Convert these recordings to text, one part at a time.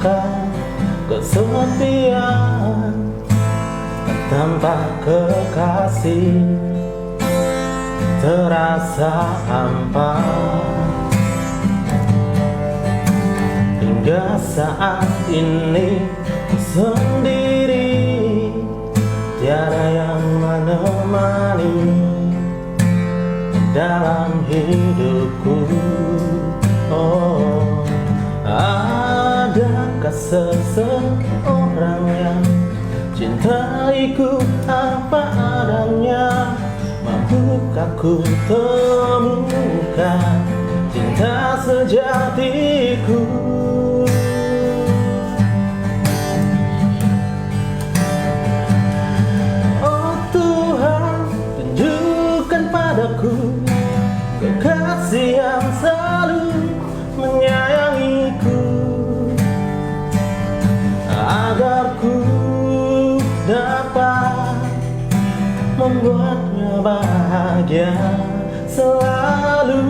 merasakan kesepian tanpa kekasih, terasa hampa. Hingga saat ini ku sendiri, tiada yang menemani dalam hidupku. Oh, adakah seseorang yang cintaiku apa adanya? Mampukah ku temukan cinta sejatiku? Oh Tuhan, tunjukkan padaku kekasih yang selalu menyayangiku, agar ku dapat membuatnya bahagia selalu.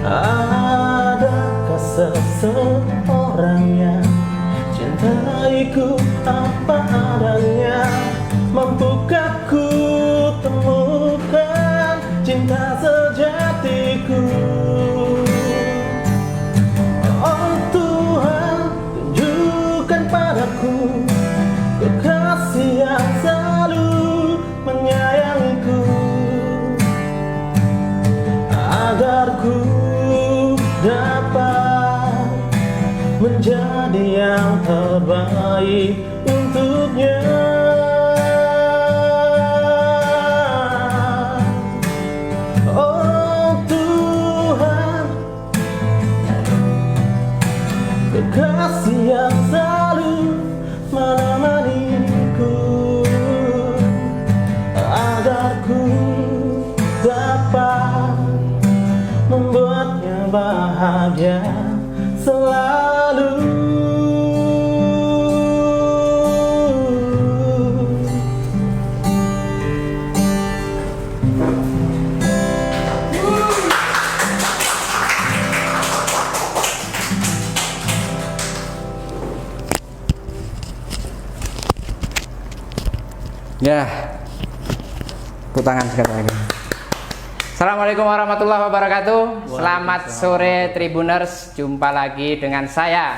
Adakah seseorang yang cintaiku apa adanya? Mampukah ku temukan cinta sejatiku? Oh Tuhan, tunjukkan padaku kekasih yang selalu menyayangiku, agar ku dapat menjadi yang terbaik untuknya. Oh Tuhan, kekasih yang selalu menemaniku, agar ku dapat membuatnya bahagia selalu. Ya, tepuk tangan sekali lagi. Assalamualaikum warahmatullahi wabarakatuh. Selamat sore Tribuners. Jumpa lagi dengan saya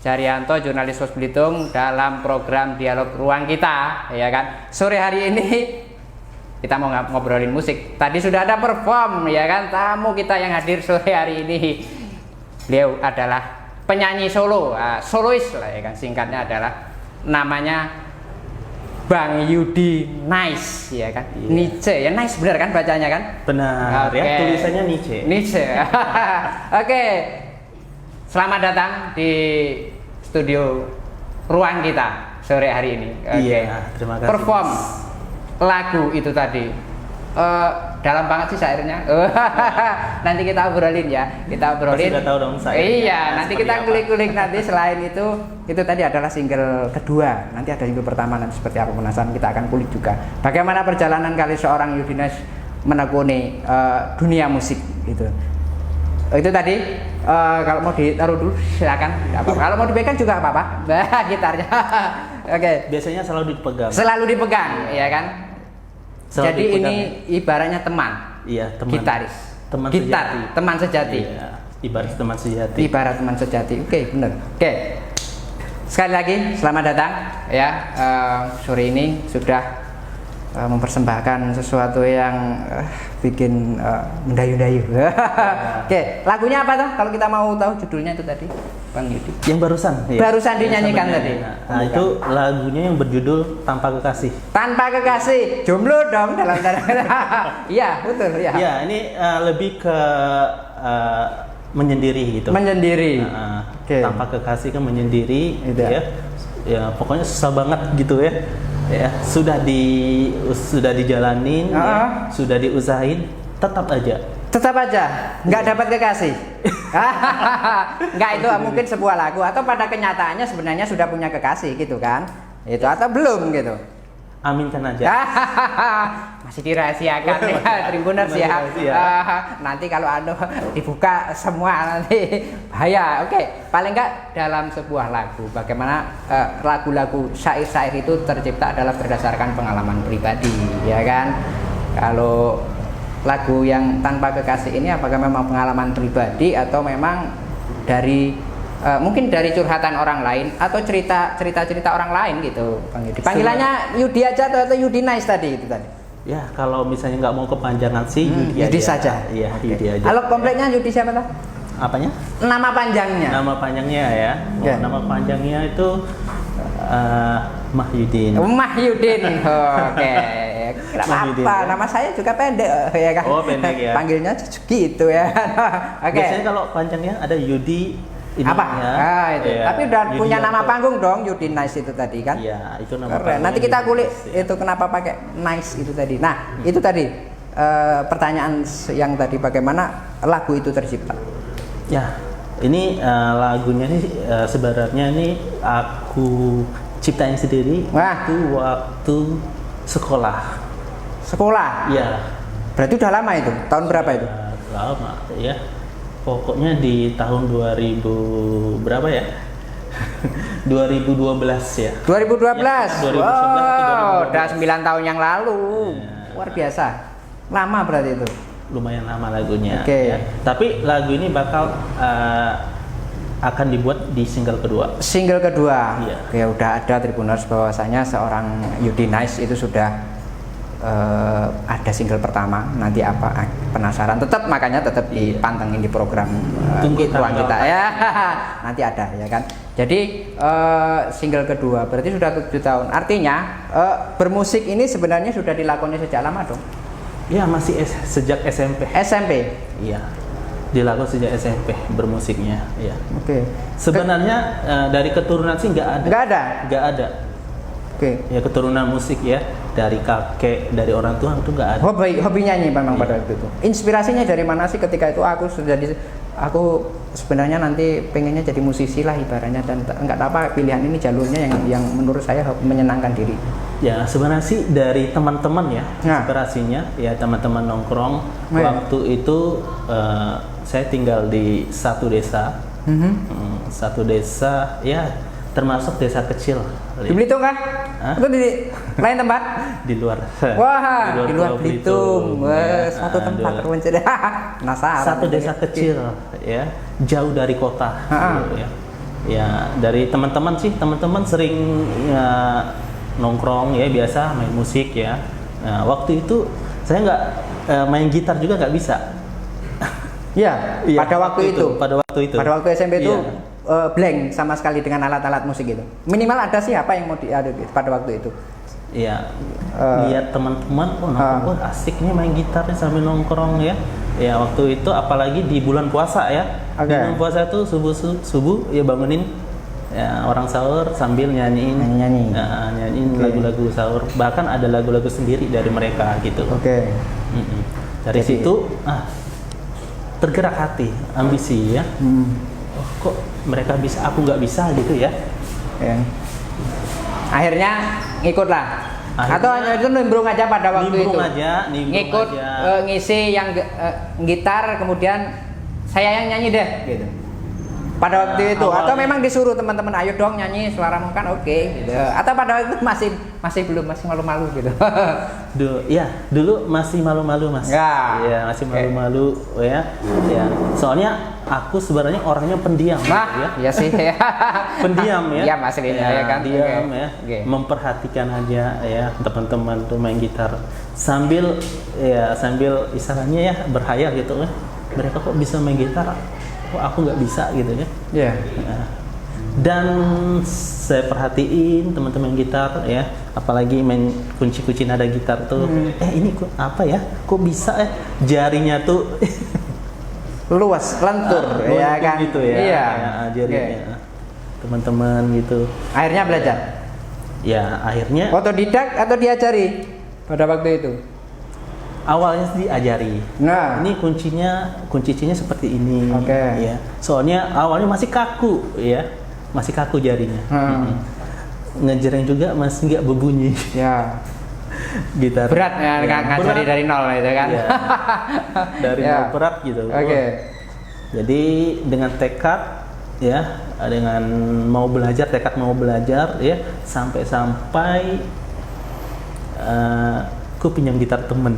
Jaryanto, jurnalis Pos Belitung, dalam program Dialog Ruang Kita, ya kan. Sore hari ini kita mau ngobrolin musik. Tadi sudah ada perform, ya kan. Tamu kita yang hadir sore hari ini, beliau adalah penyanyi solo, solois lah, ya kan. Singkatnya adalah namanya Bang Yudi Nice, ya kan? Yeah. Nice, ya Nice benar kan bacanya kan? Benar, okay. Ya tulisannya Nice. Nice. Oke. Selamat datang di studio Ruang Kita sore hari ini. Iya, terima kasih. Perform lagu itu tadi. Dalam banget sih syairnya. Nanti kita obrolin ya. Kita obrolin. Pasti udah tahu dong syairnya. Iya, nanti kita kulik-kulik nanti. Selain itu tadi adalah single kedua. Nanti ada single pertama, nanti seperti apa penasaran, kita akan kulik juga. Bagaimana perjalanan kali seorang Yudi Nice menekuni dunia musik itu. Itu tadi kalau mau ditaruh dulu silakan. Kalau mau dipegang juga apa-apa. Gitarnya. Oke. Biasanya selalu dipegang. Selalu dipegang, ya kan? Selalu jadi dipegang, ini ya? Ibaratnya teman. Iya, teman. Gitaris. Teman gitar, sejati. teman sejati. Iya, ibarat teman sejati. Ibarat teman sejati. Oke, benar. Oke. Sekali lagi selamat datang ya. Sore ini sudah mempersembahkan sesuatu yang bikin mendayu-dayu. Oke, lagunya apa tuh? Kalau kita mau tahu judulnya itu tadi, Bang Yudi. Yang barusan. Ya. Barusan dinyanyikan tadi. Nah, itu lagunya yang berjudul Tanpa Kekasih. Tanpa Kekasih, jomblo dong dalam tanda. Iya, betul ya. Iya, ini lebih ke menyendiri gitu. Menyendiri. Okay. Tanpa kekasih kan menyendiri, gitu ya. Ya, pokoknya susah banget gitu ya. Ya, sudah dijalanin, ya, sudah diusahain, tetap aja nggak dapat kekasih. Nggak, itu mungkin sebuah lagu atau pada kenyataannya sebenarnya sudah punya kekasih gitu kan, itu atau belum gitu. aminkan aja. Masih dirahasiakan ya Tribuners Masih ya. rahasia. Nanti kalau dibuka semua nanti bahaya. Oke, paling enggak dalam sebuah lagu bagaimana lagu-lagu syair-syair itu tercipta adalah berdasarkan pengalaman pribadi, ya kan? Kalau lagu yang tanpa kekasih ini apakah memang pengalaman pribadi atau memang dari mungkin dari curhatan orang lain atau cerita orang lain gitu, Bang Yudi. Panggilannya Yudi aja atau Yudi Nice tadi itu tadi? Ya, kalau misalnya nggak mau kepanjangan sih Yudi Yudi aja. saja. Iya, Yudi aja. Kalau kompleknya Yudi siapa tuh? Apanya? Nama panjangnya. Nama panjangnya ya. Ya. Nama panjangnya itu Mahyudin. Mahyudin. Oke. Tidak Mahyudin, apa-apa. ya. Nama saya juga pendek ya kan. Oh, pendek ya. Panggilnya gitu ya. Oke. Biasanya kalau panjangnya ada Yudi. Apa? Itu. Iya, Tapi udah Yudi punya nama Yanto. panggung dong, Yudi Nice itu tadi kan? Iya, itu nama Keren. panggung Nanti kita Yudi kulik Nice, ya. itu kenapa pakai nice itu tadi. Nah, itu tadi pertanyaan yang tadi bagaimana lagu itu tercipta. Ya, ini lagunya nih sebenarnya ini aku ciptain sendiri. Wah. Itu waktu sekolah. Sekolah. Iya. Berarti udah lama itu. Tahun berapa itu? Lama ya. Pokoknya di tahun 2000 berapa ya? 2012 ya. 2012. Ya, 2011 Wow, atau 2012. udah 9 tahun yang lalu. Ya. Luar biasa. Lama berarti itu. Lumayan lama lagunya. Oke. Ya. Tapi lagu ini bakal akan dibuat di single kedua. Single kedua. Iya. Oke, udah ada Tribuners bahwasanya seorang Yudi Nice itu sudah ada single pertama. Nanti apa penasaran tetap, makanya tetap dipantengin di program Tunggu Ruang tanggal Kita ya. Nanti ada ya kan. Jadi single kedua berarti sudah 7 tahun. Artinya bermusik ini sebenarnya sudah dilakoni sejak lama dong. Ya, masih sejak SMP. SMP. Iya. Dilakukan sejak SMP bermusiknya, ya. Oke. Sebenarnya dari keturunan sih nggak ada. Nggak ada. Nggak ada. Oke. Ya, keturunan musik ya, dari kakek, dari orang tua itu nggak ada. Hobi nyanyi memang Iya. pada waktu itu. Inspirasinya dari mana sih ketika itu aku sebenarnya nanti pengennya jadi musisi lah ibaratnya, dan nggak apa pilihan ini jalurnya yang menurut saya menyenangkan diri. Ya, sebenarnya sih dari teman-teman ya, Nah. inspirasinya ya teman-teman nongkrong. Oh, iya. Waktu itu saya tinggal di satu desa, satu desa ya termasuk desa kecil. Di Belitung kah? Hah? Atau di lain tempat? Di luar. Wah, di luar Pulau Belitung. Wah, Ya, satu tempat di luar. terpencil. Penasaran. Satu desa kecil ya, jauh dari kota. Gitu, ya. Ya, dari teman-teman sih, teman-teman sering ya, nongkrong ya, biasa main musik ya. Nah, waktu itu saya nggak main gitar juga nggak bisa. Iya, Iya, pada waktu itu. Pada waktu itu. Pada waktu SMP itu Iya. blank sama sekali dengan alat-alat musik itu. Minimal ada siapa yang mau diadu pada waktu itu. Iya, lihat teman-teman, oh nongkrong, oh, asik nih main gitar nih sambil nongkrong ya. Ya, waktu itu apalagi di bulan puasa ya. Oke. Di bulan puasa itu subuh ya bangunin ya, orang sahur sambil nyanyiin nyanyiin Oke. lagu-lagu sahur. Bahkan ada lagu-lagu sendiri dari mereka gitu. Oke. Mm-mm. Dari Jadi- situ tergerak hati, ambisi ya. Oh, kok mereka bisa, aku nggak bisa gitu ya. Ya. Akhirnya ngikut lah. Akhirnya Atau hanya itu nimbrung aja pada waktu nimbrung itu. aja, nimbrung ngikut aja. ngisi yang gitar, kemudian saya yang nyanyi deh gitu. Pada waktu itu awalnya. atau memang disuruh teman-teman ayo dong nyanyi suaramu kan oke gitu. Atau pada waktu itu masih belum, masih malu-malu gitu. Dulu masih malu-malu mas. Ya. Iya, masih Oke. malu-malu ya. Ya, soalnya aku sebenarnya orangnya pendiam. Nah, ya. iya sih. Pendiam ya. Iya, Mas Lina, ya kan? Diam Oke. ya. Oke. Memperhatikan aja ya teman-teman tuh main gitar sambil istilahnya ya berhayal gitu kan. Mereka kok bisa main gitar? Kok aku nggak bisa gitu ya. Iya. Nah, dan saya perhatiin teman-teman gitar ya, apalagi main kunci-kunci nada gitar tuh, ini apa ya? Kok bisa jarinya tuh Luas, lentur ya kan. gitu ya? Iya. Ya, jarinya teman-teman gitu. Akhirnya belajar. Ya akhirnya Otodidak atau diajari pada waktu itu? awalnya sih diajari. Nah. Ini kuncinya seperti ini. Oke. Ya. Soalnya awalnya masih kaku ya, masih kaku jarinya. ngejreng juga masih nggak berbunyi. Ya. Gitar Berat ya, ngajari dari nol itu kan. Iya. Dari Ya. nol berat gitu. Oke. Jadi dengan tekad ya, dengan tekad mau belajar ya, sampai aku pinjam gitar temen.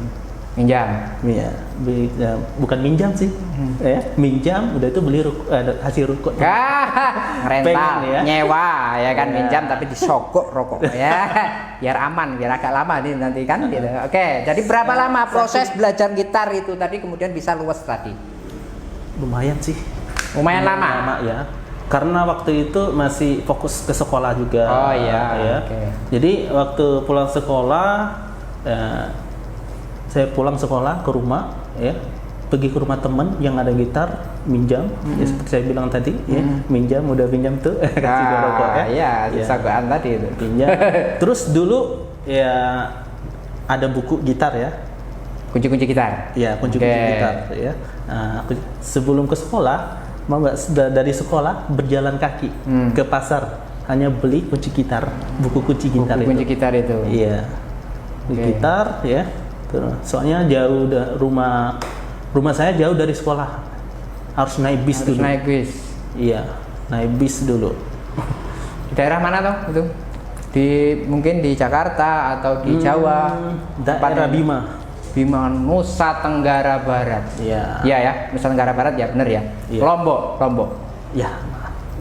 Minjam. Ya, bukan minjam sih, ya minjam. Udah itu beli hasil ruko. Rental, Pengen, ya. nyewa ya kan, Ya. minjam tapi disogok rokok ya, biar aman, biar agak lama nih nanti kan gitu. Oke, jadi berapa lama proses belajar gitar itu tadi kemudian bisa luwes tadi? Lumayan sih. Lumayan lama. Lama ya. Karena waktu itu masih fokus ke sekolah juga. Oh iya. Ya. Oke. Jadi waktu pulang sekolah, saya pulang sekolah ke rumah, ya, pergi ke rumah teman yang ada gitar, minjam, ya, seperti saya bilang tadi, ya, minjam, udah pinjam tuh, kasih gua rokok ya. Iya, Ya, sogokan tadi itu. pinjam. Terus dulu ya ada buku gitar ya. Kunci-kunci gitar. Ya, kunci-kunci Oke. gitar ya. Nah, sebelum ke sekolah, mau nggak dari sekolah berjalan kaki ke pasar, hanya beli kunci gitar, buku kunci gitar Buku kunci itu. gitar itu. Iya. Oke. Gitar ya. Soalnya jauh rumah saya jauh dari sekolah. Harus naik bis Harus dulu. naik bis. Iya, naik bis dulu. Di daerah mana toh itu? Mungkin di Jakarta atau di Jawa. Daerah Tempatnya? Bima. Bima, Nusa Tenggara Barat. Iya. Iya ya, Nusa Tenggara Barat ya, bener ya. Iya. Lombok. Ya,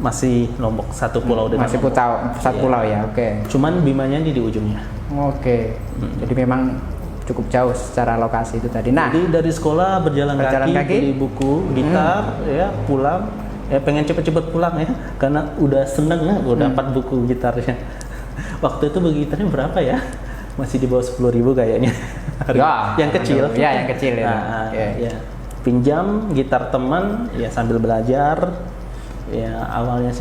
masih Lombok, satu pulau dengan Masih Lombok. satu Iya. pulau ya, oke. Cuman Bimanya di ujungnya. Oke. Jadi memang cukup jauh secara lokasi itu tadi. Nah, Jadi dari sekolah berjalan kaki, beli buku, gitar, ya pulang, ya pengen cepet-cepet pulang ya, karena udah seneng ya, udah dapat buku gitarnya. Waktu itu beli gitarnya berapa ya? Masih di bawah 10.000 kayaknya. Ya, yang kecil. ya, yang kecil itu. Nah, Oke. ya. Pinjam gitar teman, ya sambil belajar. Ya awalnya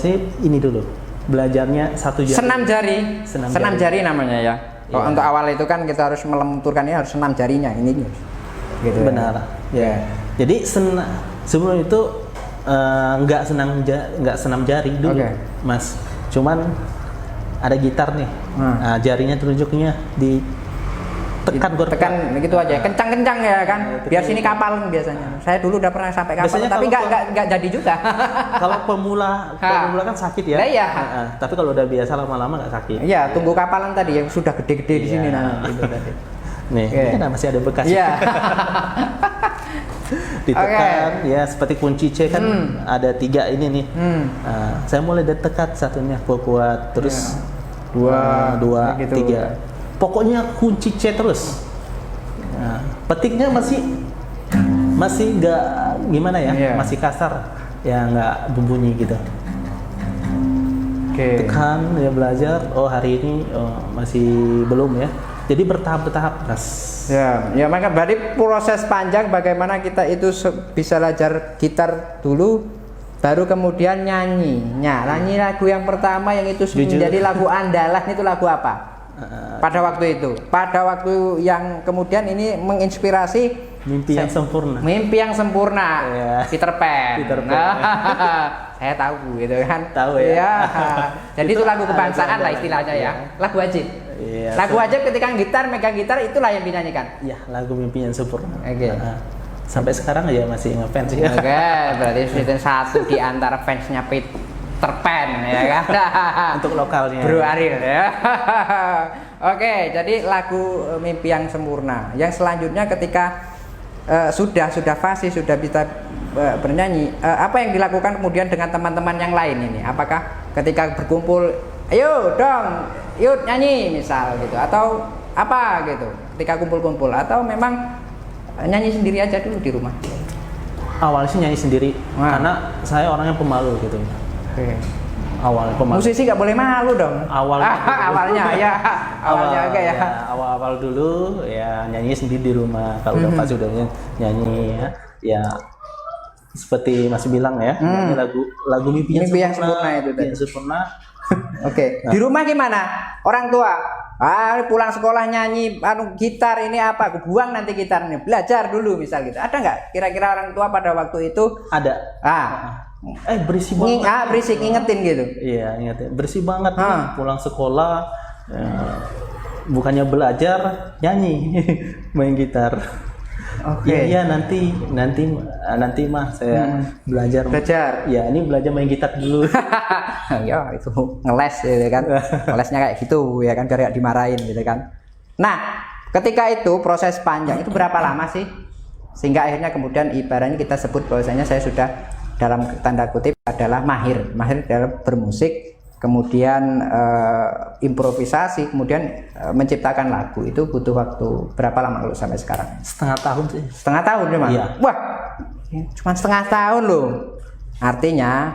sih ini dulu, belajarnya satu jari. senam jari namanya ya. Kalau Iya. untuk awal itu kan kita harus melenturkan ini, harus senam jarinya ini. Gitu. Benar. Ya. Jadi sebelum itu nggak senam jari dulu, Oke. Mas. Cuman ada gitar nih. Nah, jarinya telunjuknya ditekan Tekan gitu aja, kencang-kencang ya kan. Biar sini kapalan biasanya. Saya dulu udah pernah sampai kapalan, Biasanya tapi kalau nggak jadi juga. Kalau pemula kan sakit ya. Lah iya. Tapi kalau udah biasa lama-lama nggak sakit. Iya, tunggu kapalan tadi yang sudah gede-gede di sini Iya. nah itu tadi. Nih, Oke. ini kan masih ada bekas. Iya. Ditekan ya seperti kunci C kan ada 3 ini nih. Nah, saya mulai dekat satunya kuat terus dua gitu. 3. Pokoknya kunci C terus. Nah, petiknya masih nggak gimana ya, Iya. masih kasar ya, nggak berbunyi gitu. Oke. Tekan ya, belajar. Oh hari ini masih belum ya. Jadi bertahap-bertahap, Mas. Ya, maka berarti proses panjang bagaimana kita itu bisa belajar gitar dulu, baru kemudian nyanyi. Nyanyi lagu yang pertama yang itu menjadi lagu andalan itu lagu apa? Pada waktu itu, pada waktu yang kemudian ini menginspirasi Mimpi yang sempurna. Mimpi yang sempurna. Iya. Peter Pan. Peter Pan. Saya tahu gitu kan. Tahu ya. Iya. Jadi itu lagu kebangsaan lagu lah istilahnya ya. Lagu wajib. Iya. Lagu wajib ketika megang gitar itulah yang dinyanyikan. Ya, lagu Mimpi yang Sempurna. Oke. Sampai sekarang aja masih ngefans ya. Oke, berarti itu satu di antara fansnya Peter Pan ya kan. Untuk lokalnya. Bro Ariel ya. Oke, jadi lagu Mimpi yang Sempurna. Yang selanjutnya ketika sudah fasih, sudah bisa bernyanyi, apa yang dilakukan kemudian dengan teman-teman yang lain ini? Apakah ketika berkumpul, ayo dong, yuk nyanyi misal gitu, atau apa gitu? Ketika kumpul-kumpul, atau memang nyanyi sendiri aja dulu di rumah? Awalnya sih nyanyi sendiri, karena saya orangnya pemalu gitu. Oke. Awalnya pemalu. Musisi nggak boleh malu dong. Awalnya ya, awalnya oke ya. Awal dulu ya nyanyi sendiri di rumah. Kalau udah pas udah nyanyi ya seperti Mas bilang ya, nyanyi lagu Mimpi yang Sempurna itu tadi. Yang Sempurna. Oke. Di rumah gimana? Orang tua, pulang sekolah nyanyi, gitar ini apa? Aku buang nanti gitarnya. Belajar dulu misal gitu. Ada nggak? Kira-kira orang tua pada waktu itu? Ada. berisik banget. Berisik, ngingetin gitu. Iya, ingat. Bersih banget nih, pulang sekolah bukannya belajar, nyanyi, main gitar. Oke. Iya, nanti mah saya belajar. Ya, ini belajar main gitar dulu. Ya, itu ngeles gitu kan. Ngelesnya kayak gitu ya kan, biar gak dimarahin gitu kan. Nah, ketika itu proses panjang itu berapa lama sih? Sehingga akhirnya kemudian ibaratnya kita sebut bahwasanya saya sudah dalam tanda kutip adalah mahir dalam bermusik, kemudian improvisasi, kemudian menciptakan lagu. Itu butuh waktu berapa lama kalau sampai sekarang? Setengah tahun sih. Setengah tahun memang? Iya. Wah, cuma setengah tahun loh. Artinya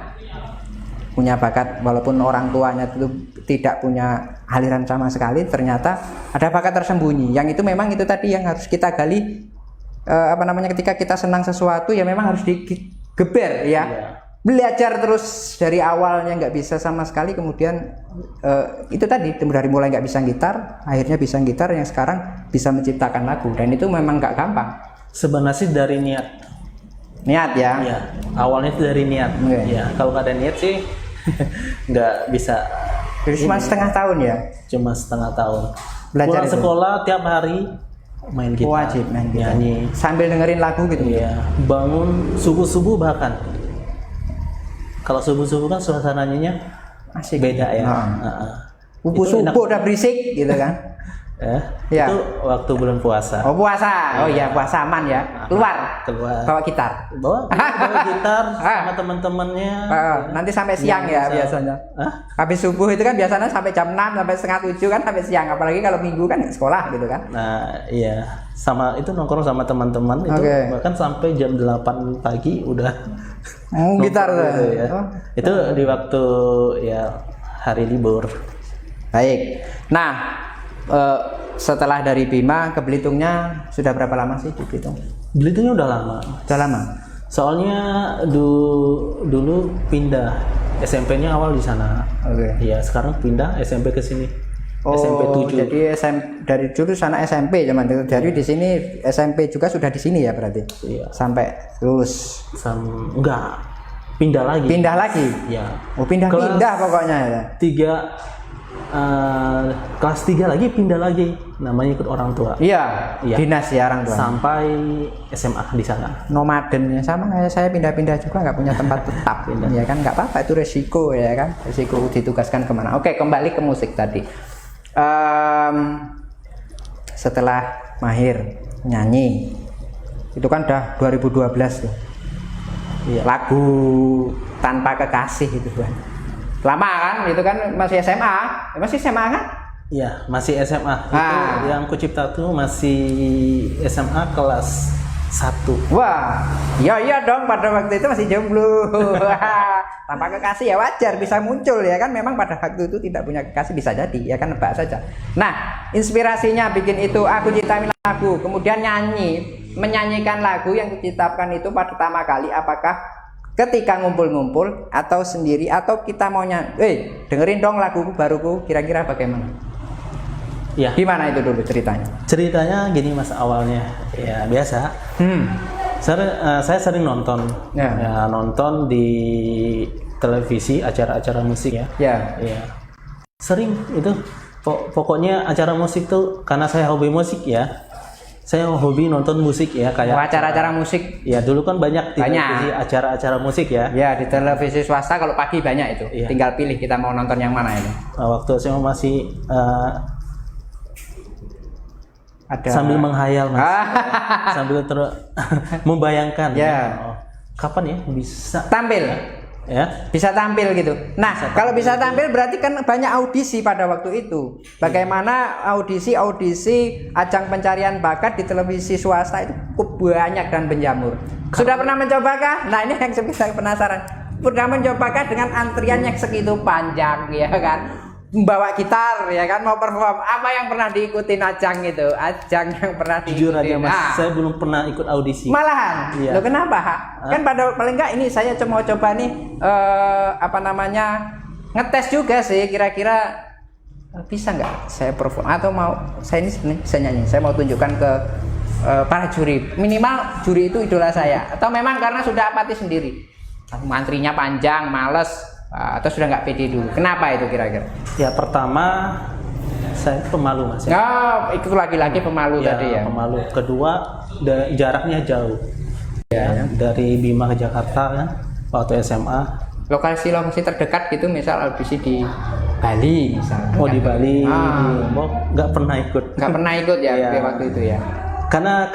punya bakat, walaupun orang tuanya itu tidak punya aliran sama sekali, ternyata ada bakat tersembunyi. Yang itu memang itu tadi yang harus kita gali. Ketika kita senang sesuatu ya memang harus digeber ya. Iya. Belajar terus dari awalnya nggak bisa sama sekali, kemudian itu tadi dari mulai nggak bisa gitar, akhirnya bisa gitar, yang sekarang bisa menciptakan lagu, dan itu memang nggak gampang. Sebenarnya sih dari niat ya. Iya, awalnya itu dari niat. Ya, kalau nggak ada niat sih nggak bisa. Jadi cuma setengah tahun ya? Cuma setengah tahun. Belajar pulang sekolah tiap hari main gitar. Wajib main gitar. Nyanyi. Sambil dengerin lagu gitu. Iya. Bangun subuh bahkan. Kalau subuh kan suasananya asik. Beda ya. Subuh udah berisik gitu kan. Ya. Itu waktu bulan puasa. Oh, puasa. Oh iya, puasa aman ya. Keluar. Bawa gitar. Bawa gitar sama teman-temannya. Nanti sampai siang ya biasanya. Habis subuh itu kan biasanya sampai jam 6 sampai setengah 7 kan, sampai siang. Apalagi kalau minggu kan sekolah gitu kan. Nah, iya. Sama itu nongkrong sama teman-teman itu bahkan sampai jam 8 pagi udah gitar gitu, ya. Itu di waktu ya hari libur. Baik. Nah, setelah dari Bima ke Belitungnya sudah berapa lama sih di Belitung? Belitungnya udah lama. Udah lama. Soalnya dulu pindah, SMP-nya awal di sana. Iya, sekarang pindah SMP ke sini. SMP 7. Jadi dari dulu sana SMP zaman itu. Dari di sini SMP juga sudah di sini ya berarti. Iya. Sampai lulus. Enggak. Pindah lagi. Pindah lagi? Iya. Oh, pindah pokoknya ya. Kelas 3 lagi pindah lagi, namanya ikut orang tua. Iya. Dinas ya orang tua. Sampai SMA di sana. Nomaden ya, sama kayak saya pindah-pindah juga, nggak punya tempat tetap. Ya kan, nggak apa-apa, itu resiko ya kan, resiko ditugaskan kemana. Oke, kembali ke musik tadi. Setelah mahir nyanyi, itu kan udah 2012 tuh. Iya. Lagu Tanpa Kekasih itu kan. Lama kan, itu kan masih SMA. Masih SMA kan? Iya, masih SMA. Itu yang kucipta tuh masih SMA kelas 1. Wah, iya dong, pada waktu itu masih jomblo. Tanpa kekasih ya wajar bisa muncul ya kan, memang pada waktu itu tidak punya kekasih bisa jadi ya kan, nebak saja. Nah, inspirasinya bikin itu aku ciptain lagu, kemudian menyanyikan lagu yang diciptakan itu pada pertama kali, apakah ketika ngumpul-ngumpul atau sendiri, atau kita mau dengerin dong lagu baruku, kira-kira bagaimana? Ya. Gimana itu dulu ceritanya? Ceritanya gini mas, awalnya ya biasa. Saya sering nonton, nonton di televisi acara-acara musik ya. Ya. Sering itu, pokoknya acara musik tuh, karena saya hobi musik ya. Saya hobi nonton musik ya, kayak acara-acara musik. Ya dulu kan banyak televisi acara-acara musik ya. Ya, di televisi swasta kalau pagi banyak itu. Ya. Tinggal pilih kita mau nonton yang mana itu. Waktu saya masih ada sambil menghayal mas, sambil membayangkan. Kapan ya bisa tampil? Ya, bisa tampil gitu. Nah, kalau bisa tampil berarti kan banyak audisi pada waktu itu. Bagaimana audisi ajang pencarian bakat di televisi swasta itu cukup banyak dan menjamur. Sudah pernah mencobakah? Nah, ini yang saya penasaran. Pernah mencobakah dengan antrian yang segitu panjang ya kan? Membawa gitar ya kan, mau perform, apa yang pernah diikutin ajang itu? Ajang yang pernah diikutin. Jujur aja mas, saya belum pernah ikut audisi. Malahan? Iya. Loh kenapa? Kan pada paling enggak ini saya mau coba nih ngetes juga sih, kira-kira bisa nggak saya perform, atau mau saya ini sebenarnya bisa nyanyi, saya mau tunjukkan ke para juri, minimal juri itu idola saya, atau memang karena sudah apati sendiri? antrinya panjang, males, atau sudah nggak pede dulu? Kenapa itu kira-kira? Ya pertama saya pemalu Mas. Oh, itu lagi-lagi pemalu Ya, tadi ya. pemalu. Kedua jaraknya jauh. Ya. Dari Bima ke Jakarta kan waktu SMA. Lokasi terdekat gitu, misal audisi di Bali misalnya. Oh di Bali, Ah. di Lombok nggak pernah ikut. Nggak pernah ikut ya, Iya. waktu itu ya. Karena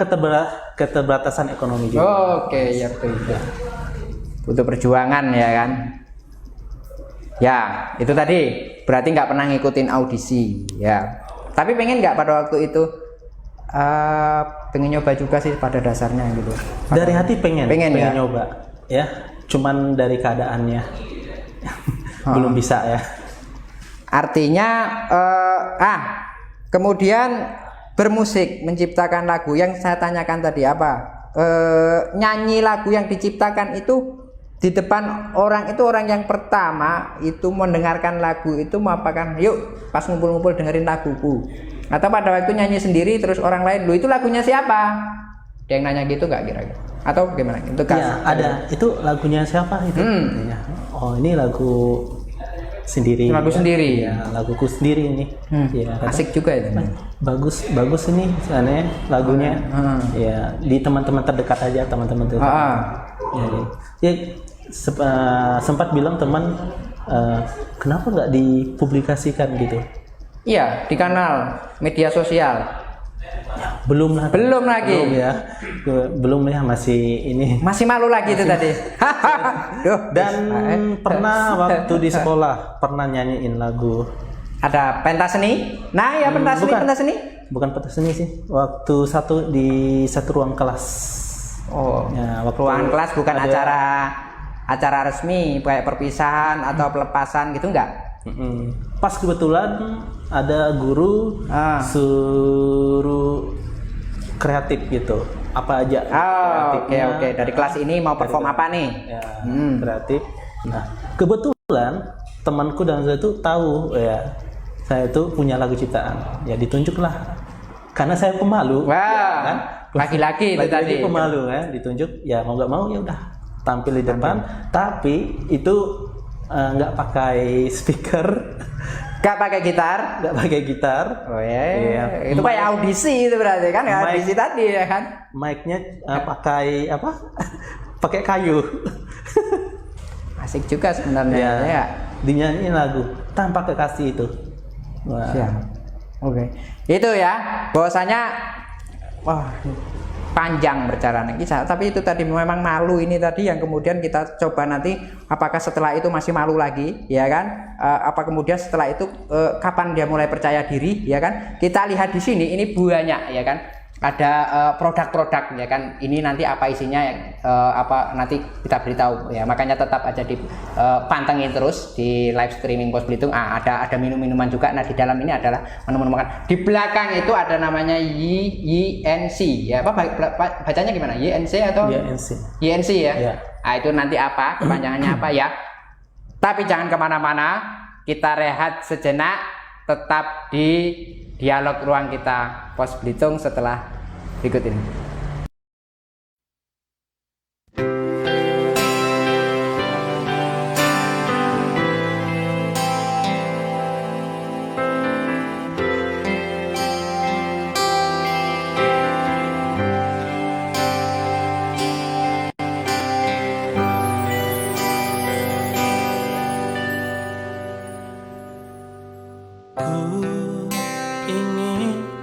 keterbatasan ekonomi juga. Oke, ya betul. Butuh perjuangan ya kan. Ya, itu tadi berarti nggak pernah ngikutin audisi ya. Tapi pengen nggak pada waktu itu pengen nyoba juga sih pada dasarnya gitu. Dari hati pengen ya? nyoba ya. Cuman dari keadaannya belum bisa ya. Artinya kemudian bermusik, menciptakan lagu yang saya tanyakan tadi apa? Nyanyi lagu yang diciptakan itu di depan orang itu, orang yang pertama itu mendengarkan lagu itu mengapakan, yuk pas ngumpul-ngumpul dengerin laguku, atau pada waktu nyanyi sendiri terus orang lain, lu itu lagunya siapa? Dia yang nanya gitu nggak kira-kira? Atau gimana? Itu Ya, ada. Itu lagunya siapa itu? Ya. Oh ini lagu sendiri. Lagu sendiri. Ya, laguku sendiri ini. Ya, asik juga itu. Bagus ini soalnya lagunya. Ya di teman-teman terdekat aja, teman-teman terdekat. Ya, sempat bilang teman, kenapa nggak dipublikasikan gitu? Iya, di kanal media sosial. Belum lagi belum ya, masih malu lagi itu tadi. Dan pernah waktu di sekolah pernah nyanyiin lagu, ada pentas seni. Nah ya, pentas seni bukan pentas seni sih, waktu di satu ruang kelas. Oh ya, ruangan kelas, bukan acara resmi kayak perpisahan atau pelepasan gitu enggak? Pas kebetulan ada guru suruh kreatif gitu, apa aja oke. Dari kelas ini mau perform apa nih ya, kreatif. Nah kebetulan temanku dan saya tuh tahu ya saya tuh punya lagu ciptaan, ya ditunjuklah karena saya pemalu. Wah, kan? Laki-laki itu tadi pemalu kan, ditunjuk ya mau nggak mau ya udah tampil di depan. Tapi itu nggak pakai speaker, nggak pakai gitar. Oh iya. Itu kayak audisi itu berarti kan, audisi tadi ya kan. Mic-nya pakai apa? Pakai kayu. Asik juga sebenarnya ya. Dinyanyiin lagu tanpa kekasih itu. Wah. Oke. Itu ya, bahwasanya panjang bercara kisah, tapi itu tadi memang malu ini tadi yang kemudian kita coba nanti apakah setelah itu masih malu lagi ya kan, apa kemudian setelah itu kapan dia mulai percaya diri ya kan. Kita lihat di sini ini banyak ya kan, ada produk-produk ya kan, ini nanti apa isinya apa nanti kita beritahu ya, makanya tetap aja dipantengin terus di live streaming Pos Belitung. Ada minum-minuman juga. Nah di dalam ini adalah menu-menu makan. Di belakang itu ada namanya YNC ya, apa bacanya gimana, YNC atau YNC ya? Nah itu nanti apa kepanjangannya apa ya, tapi jangan kemana-mana, kita rehat sejenak, tetap di dialog ruang kita Pos Belitung setelah berikut ini.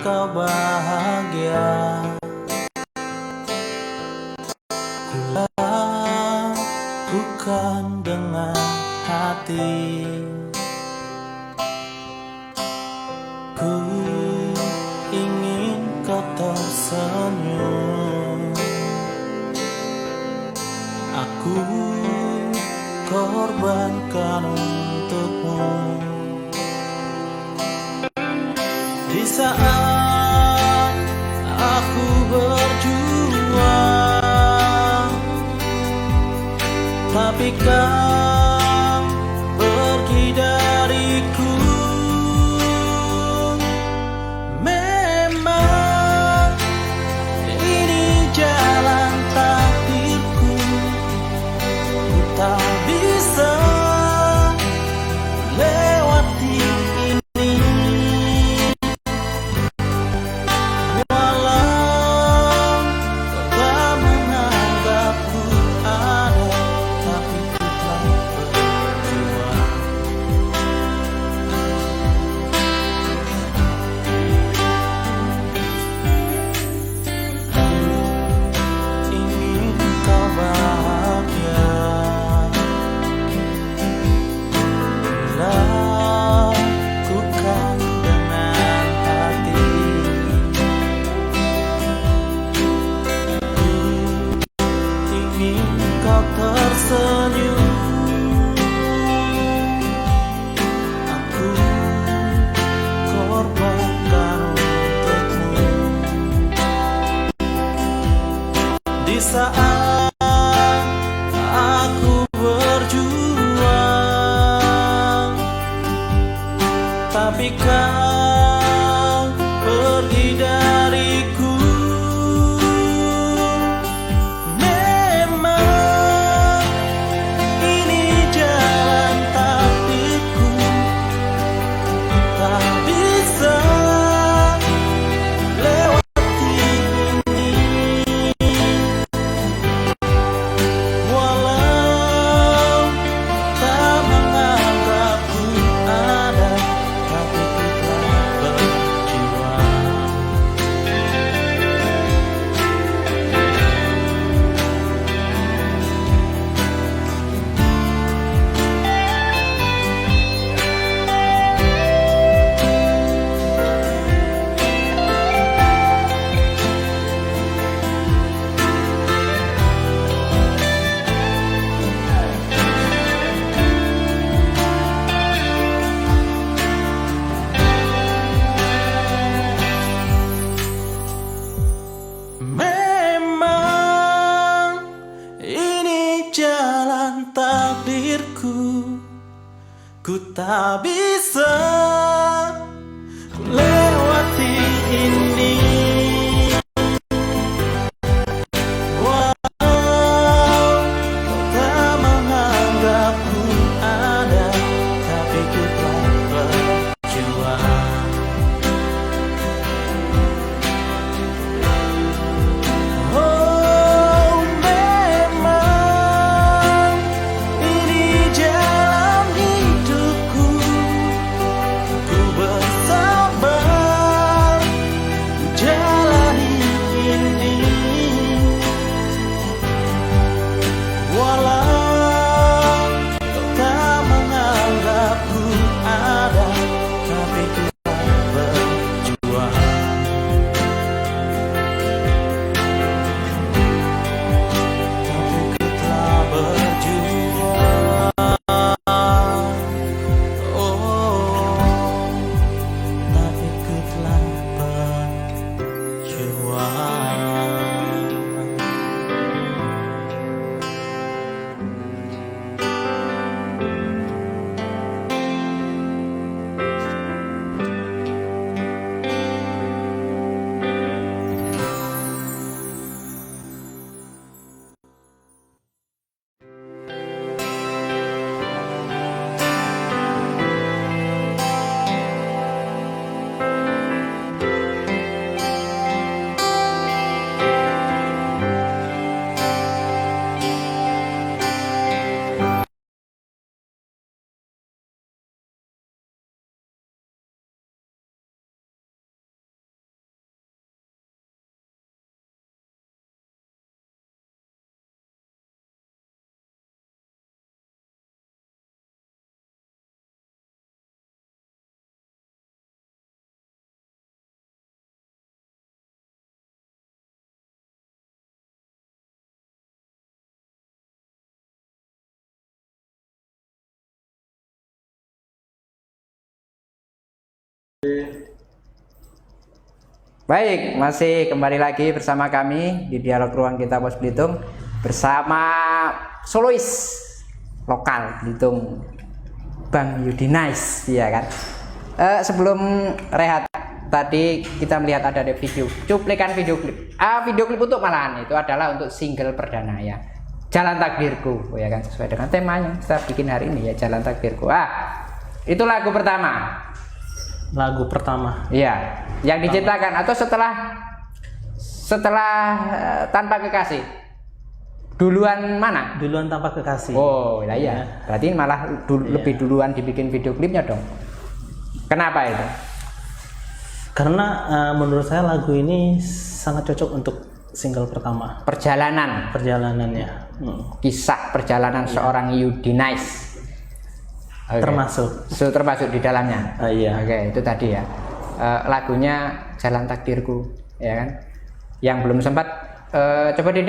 Kau bahagia, ku lakukan dengan hati. Ku ingin kau tersenyum. Aku korbankan untukmu. Di saat aku berjuang, tapi kau pergi dariku. Memang ini jalan takdirku. Ku saat aku berjuang, tapi kau pergi dariku. Memang ini jalan takdirku, tak bisa lewati ini. Walau tak menganggapku ada, tapi ku telah berjuang. Memang ini jalan takdirku, ku tak bisa ku lewati ini. Walau kau tak menganggapku ada, tapi ku telah berjuang. Oh, memang ini jalan hidupku, ku bersabar jalani ini. Walau kau tak menganggapku ada, tapi ku telah berjuang. Tapi ku telah berjuang. Oh, tapi ku telah berjuang. Baik, masih kembali lagi bersama kami di Dialog Ruang Kita Pos Belitung bersama solois lokal Belitung, Bang Yudi Nice, ya kan. Sebelum rehat tadi kita melihat ada video cuplikan video klip. Video klip untuk malahan itu adalah untuk single perdana ya, Jalan Takdirku, ya kan, sesuai dengan temanya kita bikin hari ini ya, Jalan Takdirku. Itu lagu pertama. Lagu pertama. Iya, yang diciptakan atau setelah Tanpa Kekasih. Duluan mana? Duluan Tanpa Kekasih. Oh, iya. Ya. Berarti malah lebih duluan dibikin video klipnya dong. Kenapa itu? Karena menurut saya lagu ini sangat cocok untuk single pertama. Perjalanannya. Kisah perjalanan seorang Yudi Nice. Okay. Termasuk di dalamnya. Iya. Oke, itu tadi ya. Lagunya Jalan Takdirku, ya kan? Yang belum sempat coba di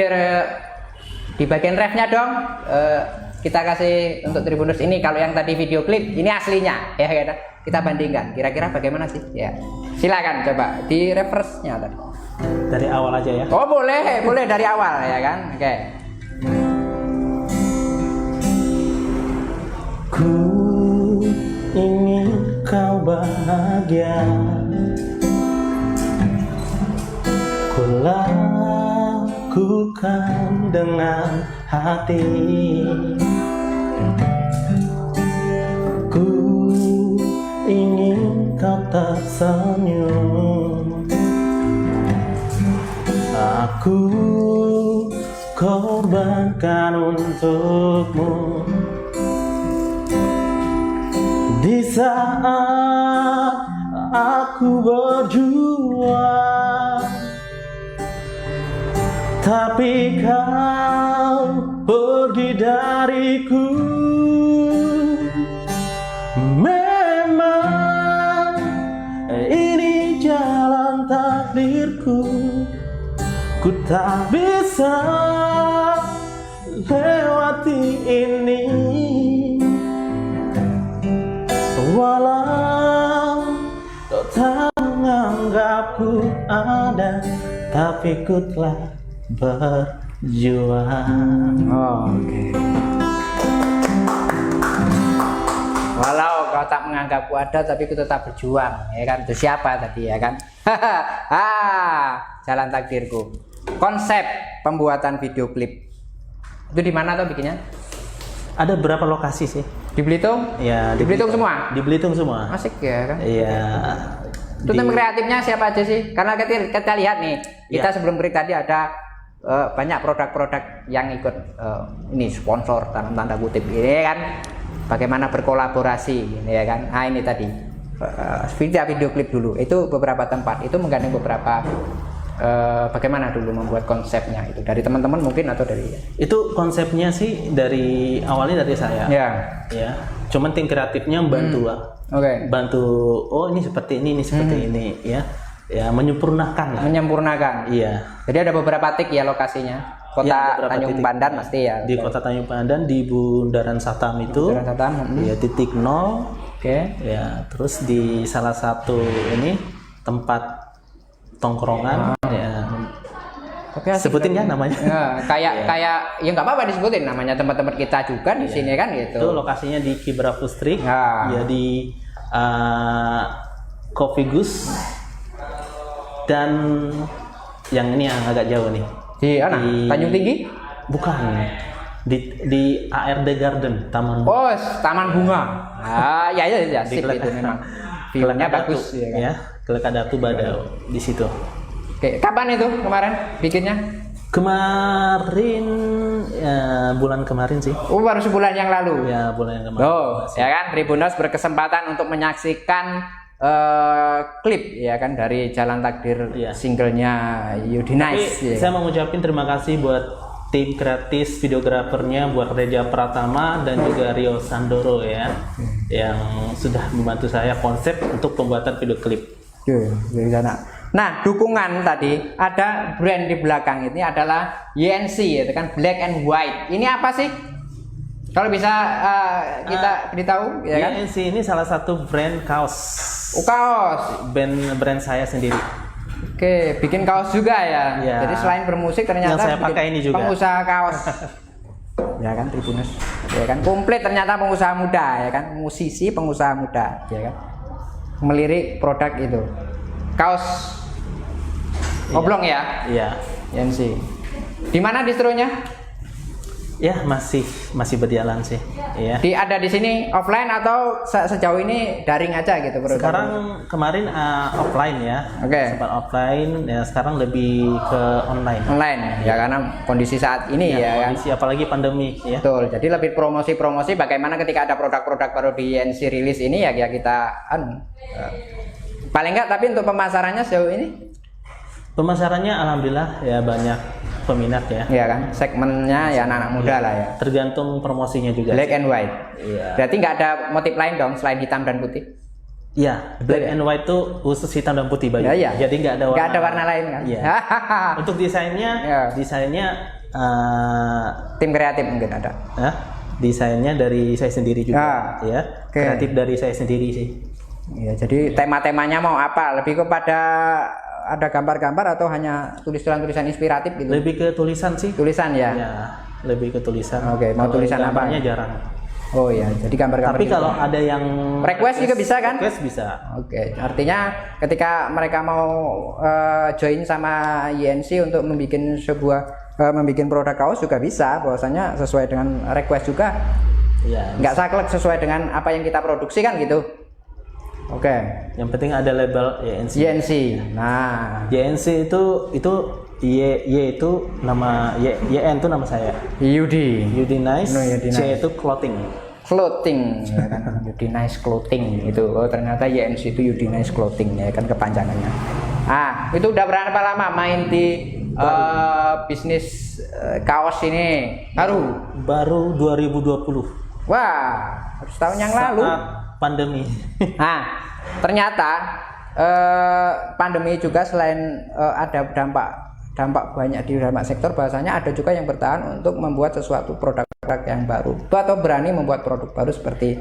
bagian refnya dong. kita kasih untuk Tribuners ini. Kalau yang tadi video klip ini aslinya ya kan, kita bandingkan kira-kira bagaimana sih ya. Silakan coba di reverse-nya tadi. Dari awal aja ya. Oh boleh dari awal ya kan. Oke. Ku ingin kau bahagia, ku lakukan dengan hati. Ku ingin kau tersenyum, aku korbankan untukmu. Di saat aku berjuang, tapi kau pergi dariku. Memang ini jalan takdirku, ku tak bisa lewati ini. Walau kau tak menganggapku ada, tapi ku telah berjuang. Oke. Walau kau tak menganggapku ada, tapi ku tetap berjuang, ya kan? Itu siapa tadi ya kan? Jalan takdirku. Konsep pembuatan video klip itu di mana tuh bikinnya? Ada berapa lokasi sih? Di Belitung? Ya, di Belitung semua? Di Belitung semua. Asik ya kan? Iya. Itu tim kreatifnya siapa aja sih? Karena kita lihat nih, kita sebelum break tadi ada banyak produk-produk yang ikut ini sponsor tanda kutip ini kan, bagaimana berkolaborasi ya kan. Nah ini tadi video klip dulu itu beberapa tempat itu menggandeng beberapa bagaimana dulu membuat konsepnya itu dari teman-teman mungkin atau dari itu konsepnya sih dari awalnya dari saya ya cuman tim kreatifnya membantu lah. Bantu ini seperti ini seperti ini ya menyempurnakan. Iya, jadi ada beberapa titik ya lokasinya kota Tanjung Pandan pasti ya di kota Tanjung Pandan di Bundaran Satam itu ya titik 0 ya terus di salah satu ini tempat tongkrongan ya. Sebutin ya namanya. Kayak ya nggak apa-apa disebutin namanya tempat-tempat kita juga di sini kan gitu. Itu lokasinya di Kibra Fustrik ya di Coffee Goose dan yang ini yang agak jauh nih. Di Tanjung Tinggi? Bukan. Di ARD Garden, Taman. Oh, Taman Bunga. Ya sip itu memang. View-nya bagus ya kan. Ya, Kelekadatu Badau di situ. Oke, kapan itu kemarin bikinnya? Kemarin bulan kemarin sih. Oh, baru sebulan yang lalu. Ya, bulan yang kemarin. Ya kan, Tribuners berkesempatan untuk menyaksikan klip ya kan dari Jalan Takdir singlenya Yudi Nice. Saya mau ngucapin terima kasih buat tim kreatif videografernya, buat Reja Pratama dan juga Rio Sandoro ya, yang sudah membantu saya konsep untuk pembuatan video klip. Dari sana. Nah, dukungan tadi ada brand di belakang ini adalah YNC, itu kan Black and White. Ini apa sih? Kalau bisa kita beritahu ya kan? YNC ini salah satu brand kaos. Kaos. Brand saya sendiri. Oke, bikin kaos juga ya. Jadi selain bermusik ternyata yang saya pakai ini juga pengusaha kaos. Ya kan, Tribuners. Ya kan, komplit ternyata pengusaha muda ya kan, musisi pengusaha muda ya kan. Melirik produk itu. Kaos oblong ya? Iya. YNC. Di mana distronya? Ya masih berjalan sih. Iya. Ada di sini offline atau sejauh ini daring aja gitu bro? Sekarang kemarin offline ya. Sempat offline ya, sekarang lebih ke online. Online ya karena kondisi saat ini ya. Kondisi kan? Apalagi pandemi ya. Betul. Jadi lebih promosi bagaimana ketika ada produk-produk baru di YNC rilis ini ya kita paling enggak, tapi untuk pemasarannya sejauh ini? Pemasarannya alhamdulillah ya banyak peminat ya. Iya kan, segmennya ya anak-anak muda lah ya. Tergantung promosinya juga. Black and white. Iya. Berarti nggak ada motif lain dong selain hitam dan putih? Iya, black and white itu khusus hitam dan putih baju. Ya. Jadi nggak ada warna. Nggak ada warna lain kan? Iya. Untuk desainnya, desainnya tim kreatif mungkin ada. Desainnya dari saya sendiri juga, ya. Oke. Kreatif dari saya sendiri sih. Ya, jadi tema-temanya mau apa? Lebih kepada ada gambar-gambar atau hanya tulisan-tulisan inspiratif gitu? Lebih ke tulisan sih. Tulisan ya. Ya, lebih ke tulisan. Oke, mau Kalau tulisan apa? gambarnya jarang. Oh ya, jadi gambar-gambar. Tapi gitu. kalau ada yang Request juga bisa kan? Request bisa. Oke, artinya ketika mereka mau join sama YNC untuk membuat produk kaos juga bisa, bahwasanya sesuai dengan request juga, Iya. nggak saklek sesuai dengan apa yang kita produksi kan gitu. Oke, Yang penting ada label YNC. YNC. Nah, YNC itu Y itu nama YN itu nama saya. Yudi Yudi Nice. No, Yudi C Nice. itu clothing. Clothing, ya kan? Yudi Nice Clothing itu. Oh ternyata YNC itu Yudi Nice Clothing ya kan kepanjangannya. Ah, itu udah berapa lama main di bisnis kaos ini? Baru 2020. Wah, setahun yang lalu. Saat pandemi. Nah, ternyata pandemi juga selain ada dampak banyak di dampak sektor, bahasanya ada juga yang bertahan untuk membuat sesuatu produk-produk yang baru atau berani membuat produk baru seperti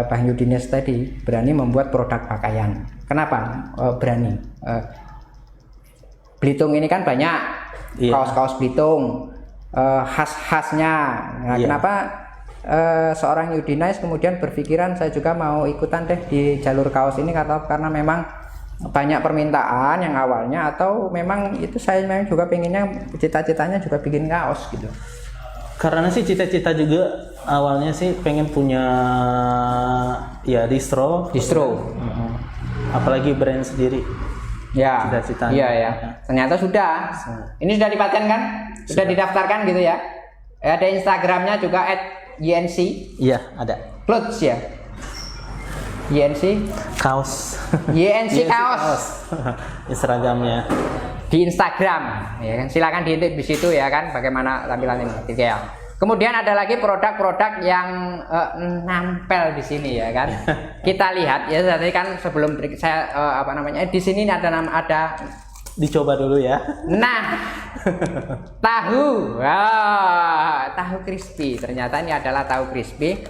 Bang Yudines tadi berani membuat produk pakaian. Kenapa berani? Belitung ini kan banyak kaos-kaos Belitung khas-khasnya. Nah, kenapa seorang Yudines kemudian berpikiran saya juga mau ikutan deh di jalur kaos ini karena memang banyak permintaan yang awalnya, atau memang itu saya memang juga pengennya cita-citanya juga bikin kaos gitu. Karena sih cita-cita juga awalnya sih pengen punya ya distro. Apalagi brand sendiri. Ya. Cita-citanya. Iya ya. Ternyata sudah. Ini sudah dipatenkan, sudah didaftarkan gitu ya. Ada Instagramnya juga @YNC. Iya, ada. Clothes ya. YNC Kaos. YNC kaos. Seragamnya. Di Instagram ya kan, silakan diintip di situ ya kan bagaimana tampilan ini gitu ya. Kemudian ada lagi produk-produk yang nampel di sini ya kan. Kita lihat ya, tadi kan sebelum saya di sini ada Dicoba dulu ya. nah tahu crispy. Ternyata ini adalah tahu crispy,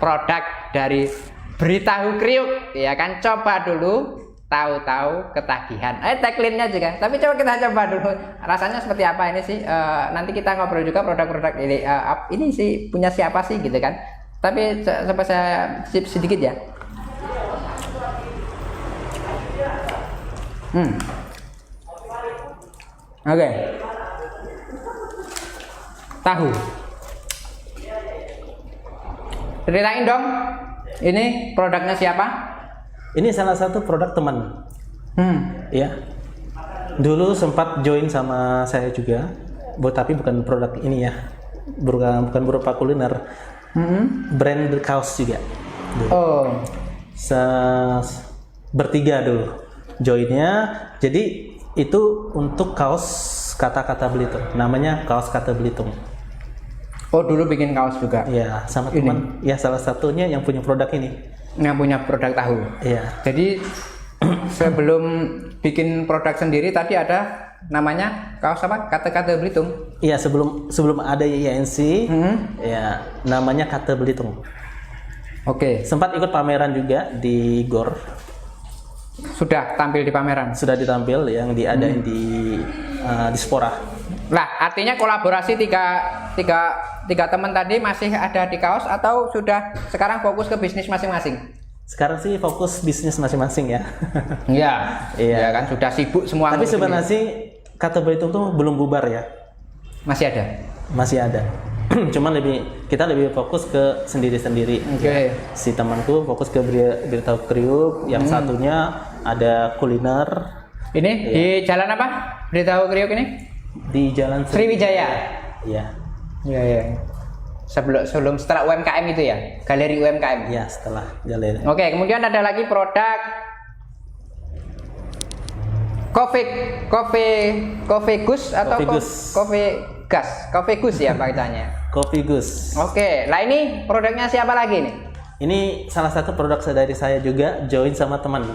produk dari Beritahu Kriuk ya kan. Coba dulu, tahu-tahu ketagihan. Tagline-nya juga. Tapi kita coba dulu rasanya seperti apa ini sih. Nanti kita ngobrol juga produk-produk ini sih punya siapa sih gitu kan. Tapi coba saya sip sedikit ya. Oke. Tahu. Ceritain dong. Ini produknya siapa? Ini salah satu produk teman. Ya. Dulu sempat join sama saya juga, tapi bukan produk ini ya. Bukan berupa kuliner. Brand kaos juga. Dulu. Oh. Bertiga dulu joinnya. Jadi itu untuk kaos kata-kata Belitung. Namanya kaos kata Belitung. Oh, dulu bikin kaos juga. Iya, sama teman. Ya, salah satunya yang punya produk ini. Yang punya produk tahu. Iya. Jadi sebelum bikin produk sendiri tadi ada namanya kaos apa? Kata-kata Belitung. Iya, sebelum ada YNC, ya namanya Kata Belitung. Oke. Sempat ikut pameran juga di GOR. Sudah tampil di pameran. Sudah ditampil yang diadain di Dispora. Lah, artinya kolaborasi tiga teman tadi masih ada di kaos atau sudah sekarang fokus ke bisnis masing-masing? Sekarang sih fokus bisnis masing-masing ya. Iya. Iya. Ya kan sudah sibuk semua. Tapi sebenarnya sih Kata Belitung tuh belum bubar ya. Masih ada. Masih ada. Cuman kita lebih fokus ke sendiri-sendiri. Oke. Si temanku fokus ke Beritahu Kriuk, yang satunya ada kuliner. Ini di jalan apa? Beritahu Kriuk ini? Di Jalan Sriwijaya. Iya. Iya. Setelah UMKM itu ya, galeri UMKM. Iya, setelah galeri. Oke, kemudian ada lagi produk Coffee Gus atau Coffee Gus ya pakaiannya. Kopi Gus. Oke, lah ini produknya siapa lagi nih? Ini salah satu produk dari saya juga, join sama teman.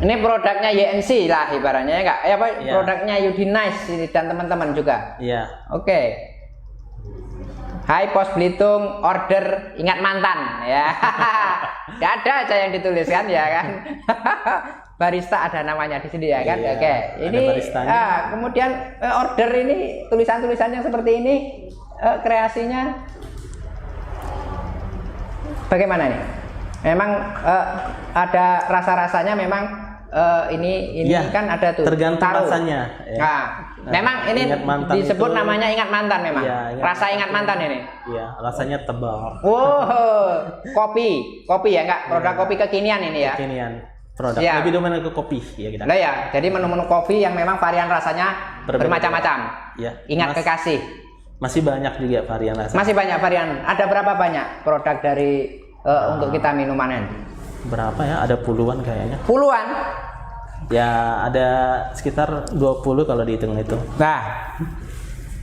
Ini produknya YNC lah ibaratnya ya enggak? Iya. Produknya Yudi Nice dan teman-teman juga. Iya. Oke. Hai Pos Belitung, order ingat mantan ya. Gak ada aja yang dituliskan ya kan. Barista ada namanya di sini ya kan. Iya, Oke. Ini kemudian order ini tulisan-tulisannya seperti ini, kreasinya bagaimana nih? Memang ada rasa-rasanya memang ini ya, kan ada tuh tergantung rasanya ya. Memang ini disebut itu, namanya ingat mantan memang ya, rasa ingat mantan ini ya, rasanya tebal. Kopi ya enggak, produk kopi kekinian ini ya, kekinian produk ya. Lebih dominan ke kopi ya kita. Ya, jadi menu-menu kopi yang memang varian rasanya bermacam-macam ya. Ingat kekasih masih banyak juga varian rasa, masih banyak varian. Ada berapa banyak produk dari untuk kita minuman ini? Berapa ya, ada puluhan kayaknya. Puluhan? Ya ada sekitar 20 kalau dihitung itu. Nah,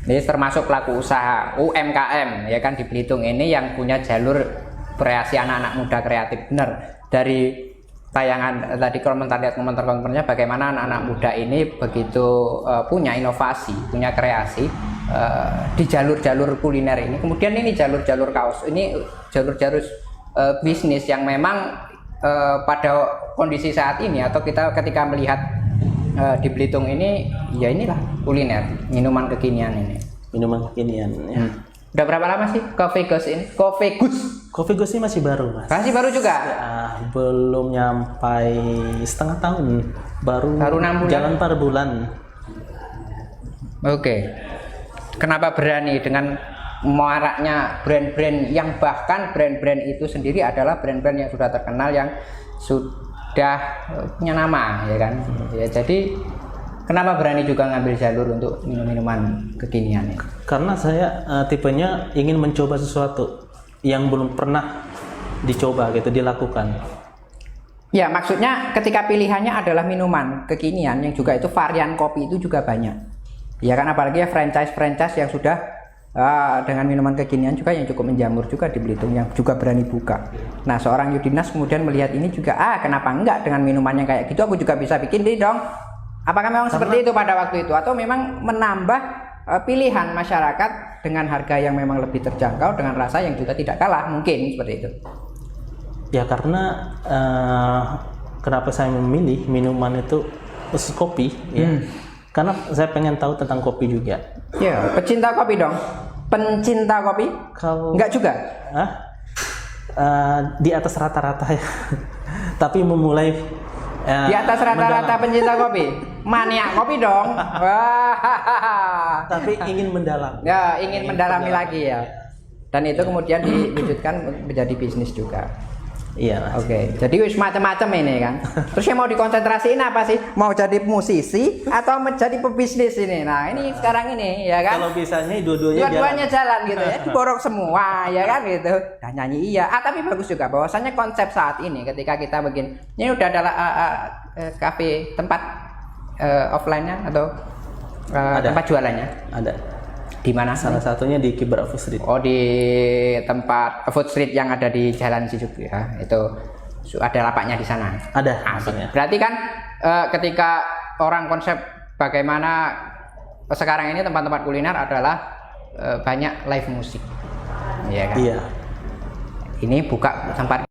ini termasuk pelaku usaha UMKM ya kan di Belitung ini yang punya jalur kreasi anak-anak muda kreatif. Benar, dari tayangan tadi komentarnya bagaimana anak-anak muda ini begitu punya inovasi, punya kreasi di jalur-jalur kuliner ini. Kemudian ini jalur-jalur kaos, ini jalur-jalur bisnis yang memang pada kondisi saat ini atau kita ketika melihat di Belitung ini ya inilah kuliner, minuman kekinian ini. Minuman kekinian ya. Udah berapa lama sih Coffee Ghost ini? Coffee Ghost ini masih baru, Mas. Masih baru juga? Ya, belum nyampai setengah tahun. Baru 6 bulan. Jalan 4 bulan. Oke. Kenapa berani dengan maraknya brand-brand yang bahkan brand-brand itu sendiri adalah brand-brand yang sudah terkenal, yang sudah punya nama ya kan. Ya, jadi kenapa berani juga ngambil jalur untuk minum-minuman kekinian ya? Karena saya tipenya ingin mencoba sesuatu yang belum pernah dicoba gitu, dilakukan. Ya, maksudnya ketika pilihannya adalah minuman kekinian yang juga itu varian kopi itu juga banyak. Ya kan, apalagi ya franchise yang sudah dengan minuman kekinian juga yang cukup menjamur juga di Belitung, yang juga berani buka. Nah, seorang Yudinas kemudian melihat ini juga, kenapa enggak dengan minumannya kayak gitu aku juga bisa bikin ini dong. Apakah memang seperti itu pada waktu itu, atau memang menambah pilihan masyarakat dengan harga yang memang lebih terjangkau dengan rasa yang juga tidak kalah, mungkin seperti itu? Ya karena kenapa saya memilih minuman itu khusus kopi ya. Karena saya pengen tahu tentang kopi juga. Ya, pecinta kopi dong. Pencinta kopi? Kalau enggak juga? Di atas rata-rata ya. Tapi memulai di atas rata-rata pencinta kopi. Maniak kopi dong. Tapi ingin mendalam. Ya, ingin mendalami lagi ya. Dan itu kemudian diwujudkan menjadi bisnis juga. Iya. Oke. Jadi wis macam-macam ini kan. Terus yang mau dikonsentrasiin apa sih? Mau jadi musisi atau menjadi pebisnis ini? Nah, ini sekarang ini ya kan. Kalau bisanya dua-duanya jalan gitu ya. Diborong semua ya kan gitu. Dan nyanyi iya. Tapi bagus juga bahwasanya konsep saat ini ketika kita begini. Ini udah ada kafe tempat offline-nya atau tempat jualannya? Ada. Di mana? Salah satunya di Kibra Food Street. Oh, di tempat Food Street yang ada di Jalan Sijuk ya. Itu ada lapaknya di sana. Ada. Berarti kan ketika orang konsep bagaimana sekarang ini tempat-tempat kuliner adalah banyak live musik. Iya kan? Iya. Ini buka tempat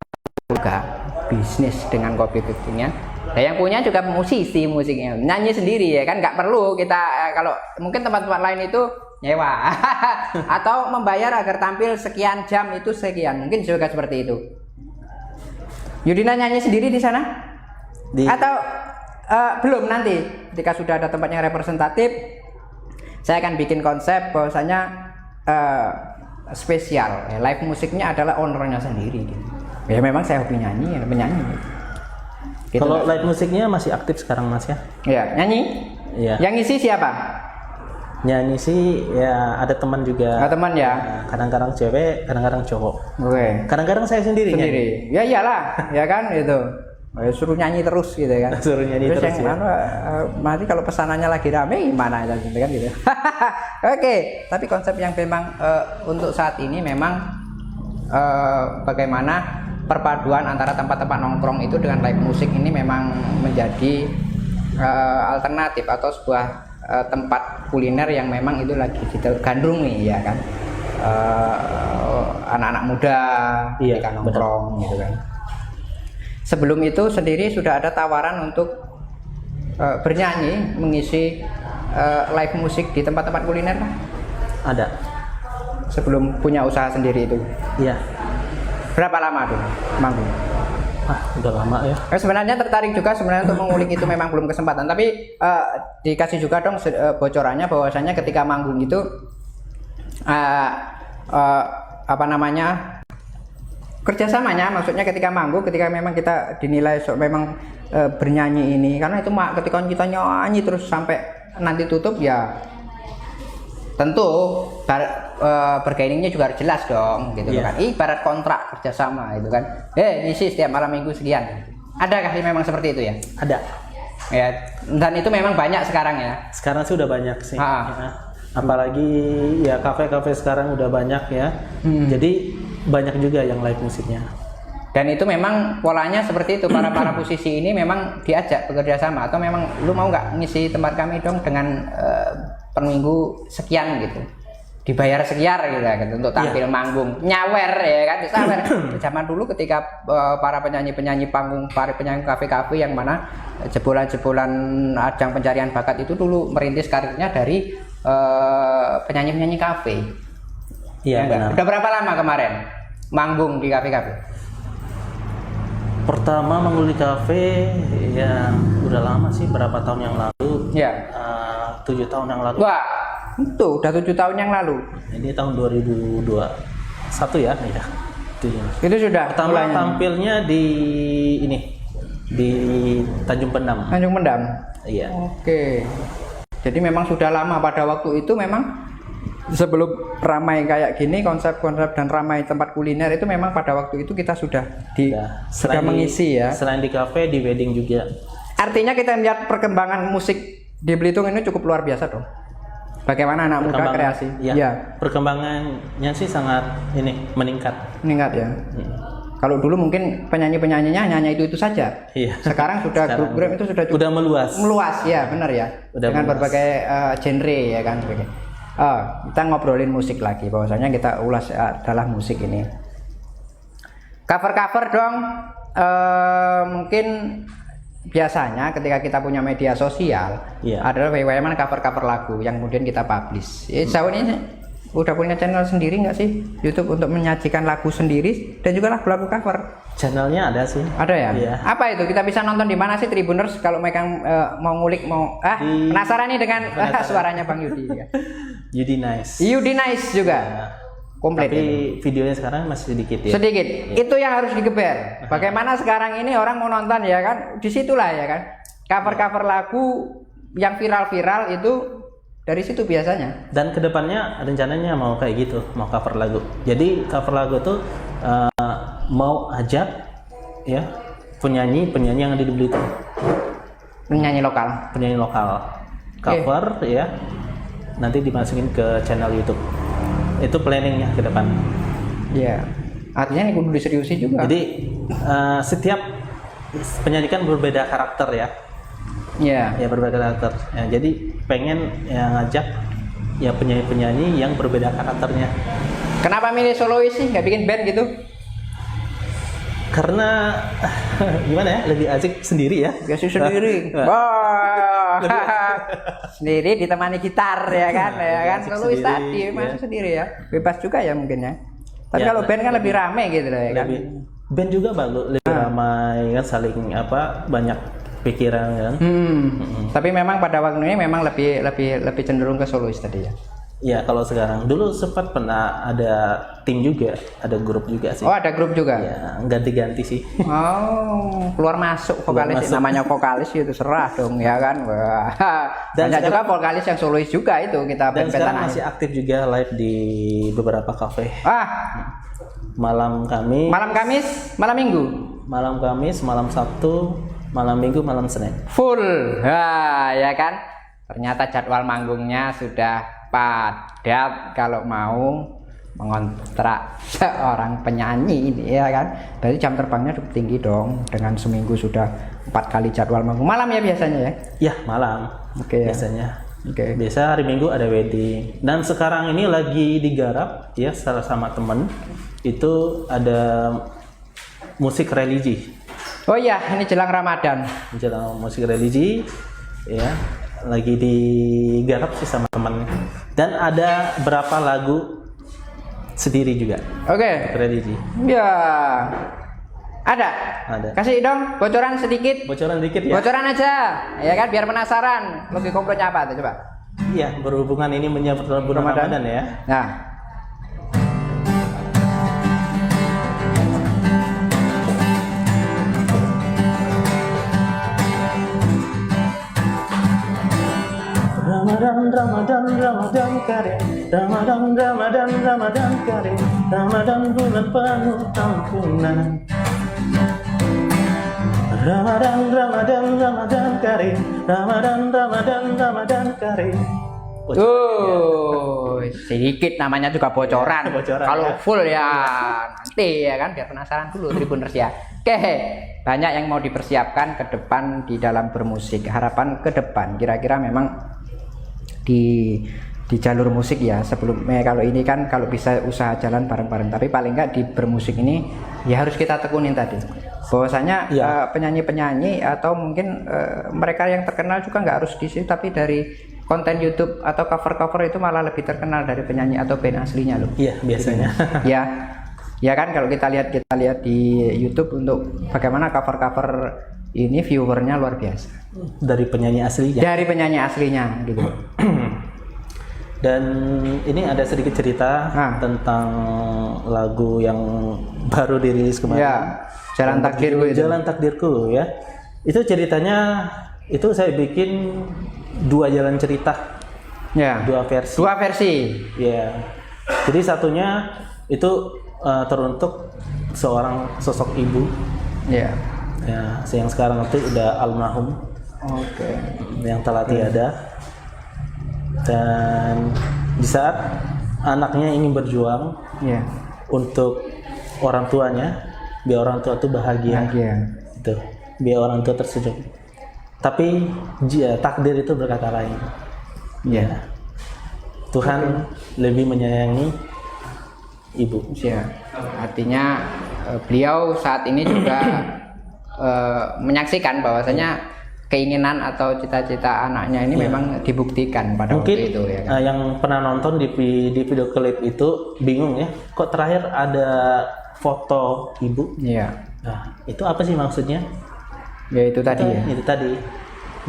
juga bisnis dengan kopi kekinian. Nah, yang punya juga musisi musiknya, nyanyi sendiri ya kan, nggak perlu kita kalau mungkin tempat-tempat lain itu nyewa atau membayar agar tampil sekian jam itu sekian, mungkin juga seperti itu. Yudina nyanyi sendiri di sana? Atau belum, nanti ketika sudah ada tempat yang representatif saya akan bikin konsep bahwasanya spesial ya, live musiknya adalah ownernya sendiri gitu. Ya memang saya hobi nyanyi, penyanyi gitu. Kalau live musiknya masih aktif sekarang Mas ya? Ya, nyanyi? Iya. Yang ngisi siapa? Nyanyi sih ya ada teman juga. Teman ya. Kadang-kadang cewek, kadang-kadang cowok. Oke. Kadang-kadang saya sendiri. Nyanyi. Ya iyalah, ya kan itu. Suruh nyanyi terus gitu kan. Suruh nyanyi terus yang ya. Nanti kalau pesanannya lagi rame gimana gitu kan gitu. Oke, tapi konsep yang memang untuk saat ini memang bagaimana perpaduan antara tempat-tempat nongkrong itu dengan live musik ini memang menjadi alternatif atau sebuah tempat kuliner yang memang itu lagi digandrungi ya kan. anak-anak muda Iya, ketika nongkrong gitu kan. Sebelum itu sendiri sudah ada tawaran untuk bernyanyi, mengisi live musik di tempat-tempat kuliner kan? Ada. Sebelum punya usaha sendiri itu. Iya. Berapa lama tuh manggung? Udah lama ya. Sebenarnya tertarik juga sebenarnya untuk mengulik itu, memang belum kesempatan. Tapi dikasih juga dong bocorannya bahwasanya ketika manggung itu apa namanya, kerjasamanya, maksudnya ketika manggung, ketika memang kita dinilai memang bernyanyi ini, karena itu ketika kita nyanyi terus sampai nanti tutup ya tentu bergainingnya juga harus jelas dong gitu kan, ibarat kontrak kerjasama itu kan, ngisi setiap malam minggu sekian. Adakah sih memang seperti itu ya? Ada ya, dan itu memang banyak sekarang ya. Sekarang sih udah banyak sih ya. Apalagi ya kafe-kafe sekarang udah banyak ya. Jadi banyak juga yang live musiknya. Dan itu memang polanya seperti itu, para musisi ini memang diajak bekerja sama, atau memang lu mau nggak ngisi tempat kami dong dengan per minggu sekian gitu, dibayar sekian gitu untuk tampil manggung, nyawer ya kan, disawer. Zaman dulu ketika para penyanyi panggung, para penyanyi kafe-kafe yang mana jebolan-jebolan ajang pencarian bakat itu dulu merintis karirnya dari penyanyi-penyanyi kafe. Iya, ya, benar. Udah berapa lama kemarin manggung di kafe-kafe? Pertama manggung di kafe ya udah lama sih, berapa tahun yang lalu? Ya. 7 tahun yang lalu. Wah, itu udah 7 tahun yang lalu. Ini tahun 2021 ya, ya. Itu sudah. Pertama mulainya tampilnya di ini, di Tanjung Pendam. Tanjung Pendam. Iya. Oke. Jadi memang sudah lama, pada waktu itu memang sebelum ramai kayak gini konsep-konsep dan ramai tempat kuliner itu memang pada waktu itu kita sudah sudah mengisi ya. Selain di kafe, di wedding juga. Artinya kita melihat perkembangan musik di Belitung ini cukup luar biasa dong. Bagaimana anak muda kreasi? Ya. Perkembangannya sih sangat meningkat. Meningkat ya. Kalau dulu mungkin penyanyi-penyanyinya hanya itu saja. Iya. Sekarang sudah grup-grup itu sudah udah meluas. Meluas ya, benar ya. Udah dengan meluas. Berbagai genre ya kan sebagainya. Kita ngobrolin musik lagi, bahwasanya kita ulas adalah musik ini. Cover-cover dong, mungkin biasanya ketika kita punya media sosial adalah bagaimana cover-cover lagu yang kemudian kita publish. Jauh ini udah punya channel sendiri nggak sih YouTube untuk menyajikan lagu sendiri dan juga lagu-lagu cover? Channelnya ada sih. Ada ya? Iya. Apa itu? Kita bisa nonton di mana sih Tribuners kalau mereka mau ngulik penasaran nih dengan suaranya Bang Yudi ya. Yudi Nice. Yudi Nice juga. Komplit. Tapi videonya sekarang masih sedikit ya. Sedikit. Itu yang harus digeber. Bagaimana sekarang ini orang mau nonton ya kan? Disitulah ya kan. Cover-cover lagu yang viral-viral itu dari situ biasanya. Dan kedepannya rencananya mau kayak gitu, mau cover lagu. Jadi cover lagu tuh mau ajak ya penyanyi yang ada di Belitung. Penyanyi lokal. Cover ya. Nanti dimasukin ke channel YouTube. Itu planningnya ke depan. Iya. Artinya ini kudu diseriusi juga. Jadi setiap penyanyi kan berbeda karakter ya. Iya. Ya berbeda karakter. Ya, jadi pengen ngajak ya penyanyi yang berbeda karakternya. Kenapa milih solois sih? Nggak bikin band gitu? Karena gimana ya? Lebih asik sendiri ya. Biasa sendiri. Wah. Sendiri ditemani gitar ya kan, ya kan. Solois tadi masuk sendiri ya. Bebas juga ya mungkin ya. Tapi kalau band kan lebih rame gitu loh ya kan. Band juga bagus, lebih ramai kan, saling banyak pikiran kan. Tapi memang pada waktu ini memang lebih cenderung ke solois tadi ya. Ya kalau sekarang, dulu sempat pernah ada tim juga, ada grup juga sih. Oh ada grup juga? Ya ganti-ganti sih. Oh keluar masuk vokalis, namanya vokalis itu serah dong ya kan. Wah. Dan banyak juga vokalis yang solois juga itu kita. Dan sekarang masih aktif juga live di beberapa kafe. Malam Kamis, malam Minggu. Malam Kamis, malam Sabtu, malam Minggu, malam Senin. Full, ya kan. Ternyata jadwal manggungnya sudah padat kalau mau mengontrak seorang penyanyi ini ya kan. Berarti jam terbangnya cukup tinggi dong, dengan seminggu sudah 4 kali jadwal manggung. Malam ya biasanya ya? Ya malam. Oke, biasanya. Oke. Biasa hari Minggu ada wedding. Dan sekarang ini lagi digarap ya sama temen itu ada musik religi. Oh iya, ini jelang Ramadan. Menjelang musik religi ya, lagi digarap sih sama temen. Dan ada berapa lagu sendiri juga. Oke. Religi. Ya. Ada. Kasih dong bocoran sedikit. Bocoran dikit ya. Bocoran aja. Ya kan biar penasaran. Lebih komplotnya apa tuh coba? Iya, berhubungan ini menyambut bulan Ramadan ya. Nah. Ramadan, Ramadan, Ramadan karim. Ramadan, Ramadan, Ramadan karim. Ramadan bulan penuh ampunan. Ramadan, Ramadan, Ramadan karim. Ramadan, Ramadan, Ramadan karim. Sedikit namanya juga bocoran. Bocoran, kalau ya. full ya nanti ya kan biar penasaran dulu Tribuners ya. Oke, banyak yang mau dipersiapkan ke depan di dalam bermusik. Harapan ke depan kira-kira memang di jalur musik ya sebelumnya kalau ini kan kalau bisa usaha jalan bareng-bareng, tapi paling nggak di bermusik ini ya harus kita tekunin tadi bahwasanya penyanyi-penyanyi atau mungkin mereka yang terkenal juga nggak harus di sini, tapi dari konten YouTube atau cover-cover itu malah lebih terkenal dari penyanyi atau band aslinya loh. Iya, biasanya. Ya kan kalau kita lihat di YouTube untuk bagaimana cover-cover ini viewernya luar biasa. Dari penyanyi aslinya. Dari penyanyi aslinya gitu. Dan ini ada sedikit cerita tentang lagu yang baru dirilis kemarin. Ya, Jalan Takdirku itu. Jalan Takdirku ya. Itu ceritanya itu saya bikin 2 jalan cerita. Ya. 2 versi. 2 versi. Ya. Jadi satunya itu teruntuk seorang sosok ibu. Ya. Ya, yang sekarang itu udah almarhum. Oke. Yang telah tiada. Dan di saat anaknya ingin berjuang untuk orang tuanya, biar orang tua itu bahagia. Itu, biar orang tua tersenyum. Tapi takdir itu berkata lain. Ya. Tuhan lebih menyayangi ibu. Ya. Artinya beliau saat ini juga menyaksikan bahwasanya keinginan atau cita-cita anaknya ini memang dibuktikan pada mungkin waktu itu ya kan? Yang pernah nonton di video klip itu bingung ya, kok terakhir ada foto ibu. Iya. Nah, itu apa sih maksudnya? Ya itu tadi ya. Itu tadi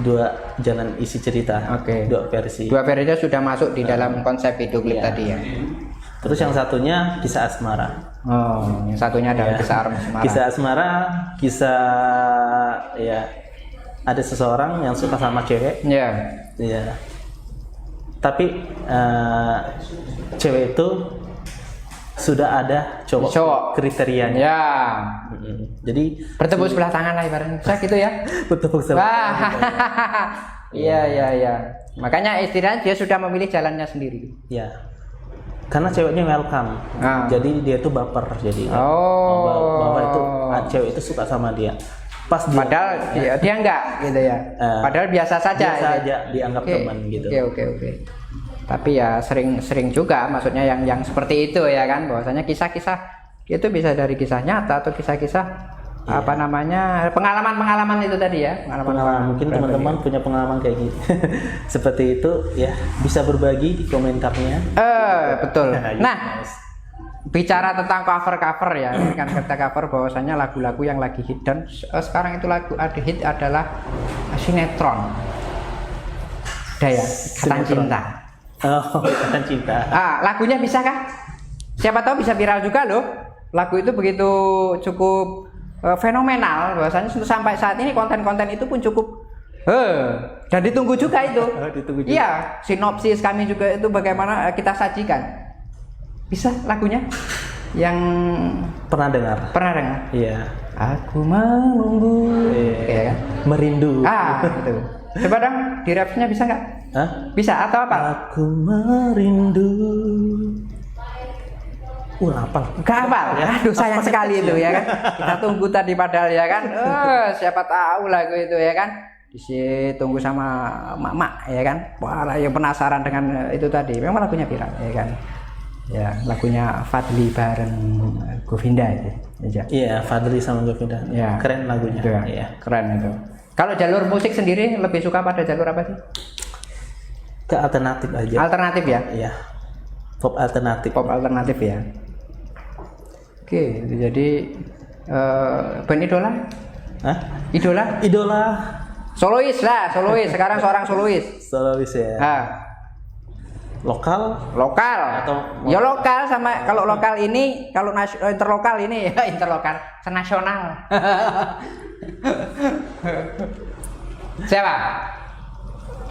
2 jalan isi cerita. Oke. 2 versi. 2 versinya sudah masuk di dalam konsep video klip tadi ya. Terus yang satunya kisah asmara. Oh, yang satunya adalah kisah asmara. Kisah asmara, kisah ya ada seseorang yang suka sama cewek. Iya. Iya. Tapi cewek itu sudah ada cowok kriterianya. Ya. Jadi bertepuk sebelah tangan lah ibaratnya. Bisa gitu ya. bertepuk sebelah tangan. Iya. Makanya istilahnya dia sudah memilih jalannya sendiri. Ya. Karena ceweknya welcome. Jadi dia tuh baper jadi. Bahwa itu cewek itu suka sama dia. Padahal dia enggak gitu ya. Padahal biasa saja. Biasa aja dianggap teman gitu. Oke. Tapi ya sering juga maksudnya yang seperti itu ya kan, bahwasanya kisah-kisah itu bisa dari kisah nyata atau kisah-kisah pengalaman itu tadi ya. Pengalaman mungkin teman-teman punya pengalaman kayak gitu. Seperti itu ya, bisa berbagi di komentarnya. Betul. Nah, bicara tentang cover ya, kan kita cover bahwasanya lagu-lagu yang lagi hit dan sekarang itu lagu ada hit adalah sinetron. Daya Ikatan Cinta. Oh, Ikatan Cinta. Lagunya bisa kah? Siapa tahu bisa viral juga loh. Lagu itu begitu cukup fenomenal bahwasanya sampai saat ini konten-konten itu pun cukup dan ditunggu juga itu. Iya, sinopsis kami juga itu bagaimana kita sajikan. Bisa lagunya yang pernah dengar? Iya. Aku menunggu. Iya kan? Merindu. Gitu. Coba dong, di rapnya bisa nggak? Bisa atau apa? Aku merindu. Hafal. Gak hafal ya? Aduh sayang sekali itu ya kan. Kita tunggu tadi padahal ya kan. Siapa tahu lagu itu ya kan. ditunggu sama mak-mak ya kan. Wah, yang penasaran dengan itu tadi. Memang lagunya viral ya kan. Ya, lagunya Fadly bareng Govinda itu. Iya, Fadly sama Govinda. Ya. Keren lagunya. Itu ya. Iya. Keren itu. Kalau jalur musik sendiri lebih suka pada jalur apa sih? Ke alternatif aja. Alternatif ya? Iya. Pop alternatif. Pop alternatif ya. Oke, jadi band idola? Hah? Idola? Idola. Solois lah, solois. Sekarang seorang solois. Solois ya. Ah. Lokal Atau ya lokal sama kalau lokal ini, kalau interlokal ini ya interlokal, senasional. Siapa?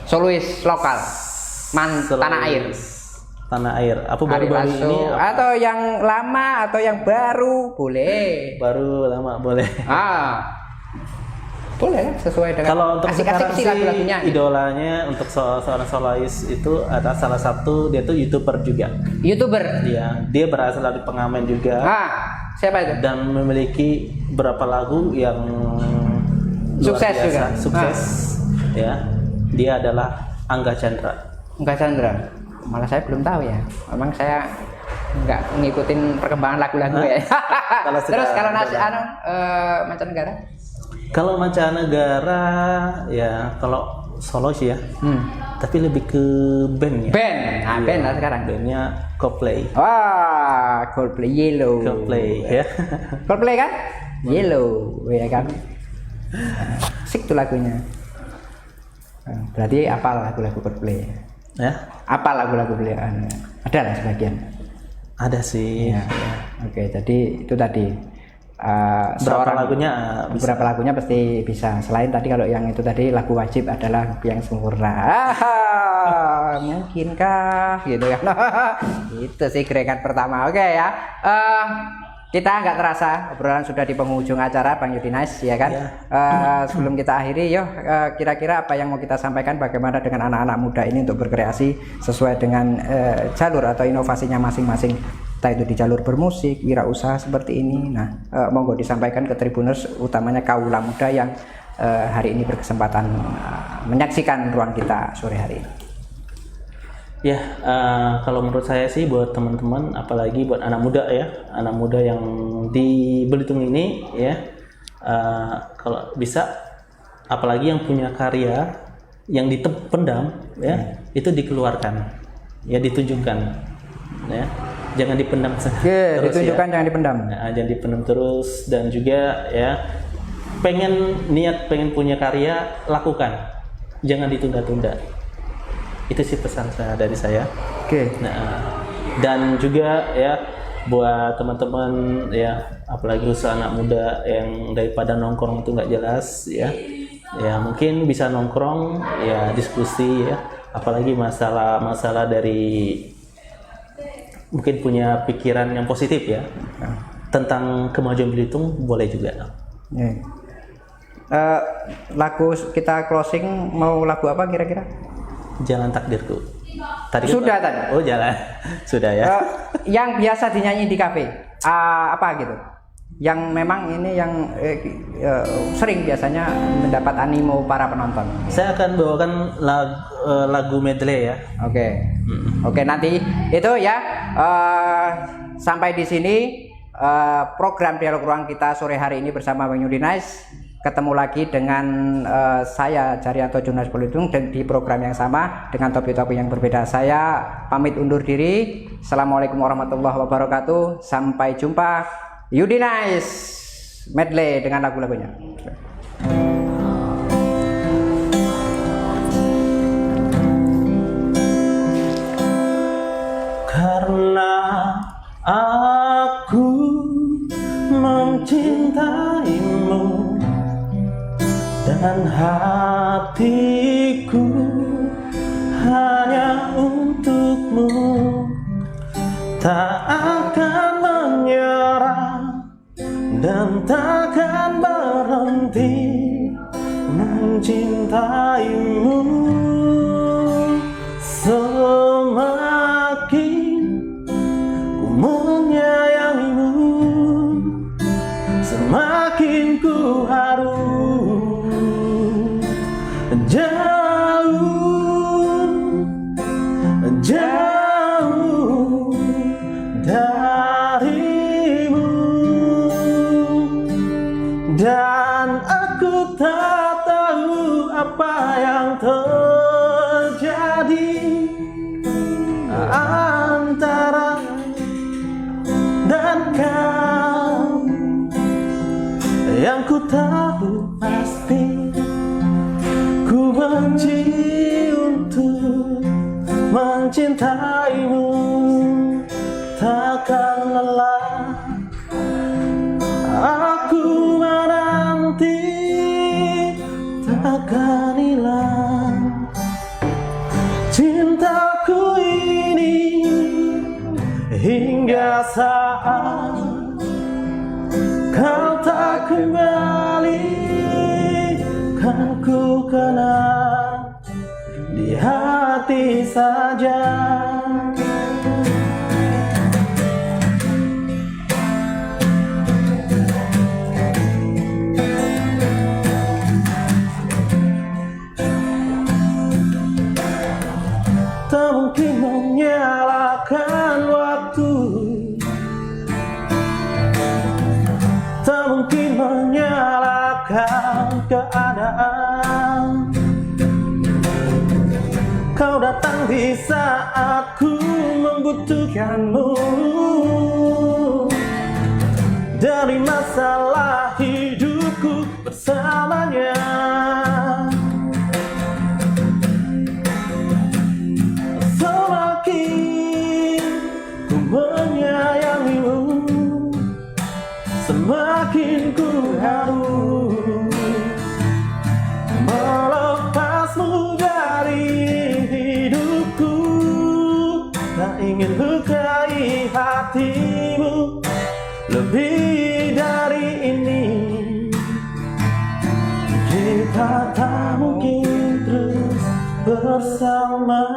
Solois lokal. Tanah air. Tanah air. Apa baru-baru ini? Atau yang lama atau yang baru boleh. Baru lama boleh. Boleh sesuai dengan kalau untuk asik-asik sih lagu-lagunya. Idolanya untuk seorang solois itu ada salah satu, dia tuh YouTuber juga. YouTuber? Dia berasal dari Pengamen juga. Siapa itu? Dan memiliki beberapa lagu yang sukses luar biasa, juga. Sukses. Ya. Dia adalah Angga Chandra. Angga Chandra. Malah saya belum tahu ya. Memang saya nggak ngikutin perkembangan lagu-lagu ya. Terus kalau mancanegara? Kalau mancanegara ya kalau solo sih ya. Tapi lebih ke band ya. Band. Band lah sekarang. Bandnya Coldplay. Coldplay Yellow. Coldplay ya. Coldplay kan? Yellow ya kan. Asik tuh lagunya. Berarti apal lagu-lagu Coldplay. Ya. Apa lagu-lagu beliau? Ada lah sebagian. Ada sih. Ya. Oke, jadi itu tadi. Beberapa lagunya pasti bisa. Selain tadi kalau yang itu tadi lagu wajib adalah yang sempurna. Mungkinkah gitu ya? Itu sih gregat pertama. Oke ya. Kita nggak terasa obrolan sudah di penghujung acara Bang Yudinais ya kan. Sebelum kita akhiri, kira-kira apa yang mau kita sampaikan bagaimana dengan anak-anak muda ini untuk berkreasi sesuai dengan jalur atau inovasinya masing-masing. Entah itu di jalur bermusik, wirausaha seperti ini. Nah, monggo disampaikan ke Tribuners, utamanya kaula muda yang hari ini berkesempatan menyaksikan ruang kita sore hari ini. Ya, kalau menurut saya sih buat teman-teman, apalagi buat anak muda ya, anak muda yang di Belitung ini ya, kalau bisa, apalagi yang punya karya yang dipendam ya, itu dikeluarkan, ya ditunjukkan, ya, jangan dipendam terus ditunjukkan ya. Jangan dipendam. Nah, jangan dipendam terus, dan juga ya, pengen punya karya, lakukan, jangan ditunda-tunda. Itu sih pesan dari saya. Oke. Nah, dan juga ya buat teman-teman ya, apalagi khusus anak muda yang daripada nongkrong itu nggak jelas ya, mungkin bisa nongkrong ya, diskusi ya, apalagi masalah dari mungkin punya pikiran yang positif ya, tentang kemajuan Belitung, boleh juga. Lagu kita closing mau lagu apa kira-kira? Jalan Takdirku. Sudah tadi. Oh, jalan. Sudah ya. Yang biasa dinyanyi di kafe. Apa gitu? Yang memang ini yang sering biasanya mendapat animo para penonton. Saya akan bawakan lagu medley ya. Oke. Oke, nanti itu ya. Sampai di sini program Dialog Ruang kita sore hari ini bersama Bang Yudinais. Ketemu lagi dengan saya Jaryanto Jurnalis Belitung dan di program yang sama dengan topik-topik yang berbeda. Saya pamit undur diri. Assalamualaikum warahmatullahi wabarakatuh. Sampai jumpa. Yudinais medley dengan lagu-lagunya. Karena aku mencintaimu dan hatiku hanya untukmu, tak akan menyerah dan takkan berhenti mencintaimu. Semakin ku menyayangimu, semakin ku harus jauh, jauh darimu, dan aku tak tahu apa yang terjadi antara dan kau. Yang ku tahu pasti, ku benci untuk mencintaimu, takkan lelah aku menanti, takkan hilang cintaku ini hingga saat kau tak kembali. Kan ku kenal di hati saja. Tak mungkin menyalahkan waktu, tak mungkin menyalahkan keadaan. Kau datang di saat ku membutuhkanmu. Dari masalah hidupku bersamanya, semakin ku menyayangimu, semakin ku harus melepasmu dari hidupku. Tak ingin lukai hatimu lebih dari ini. Kita tak mungkin terus bersama.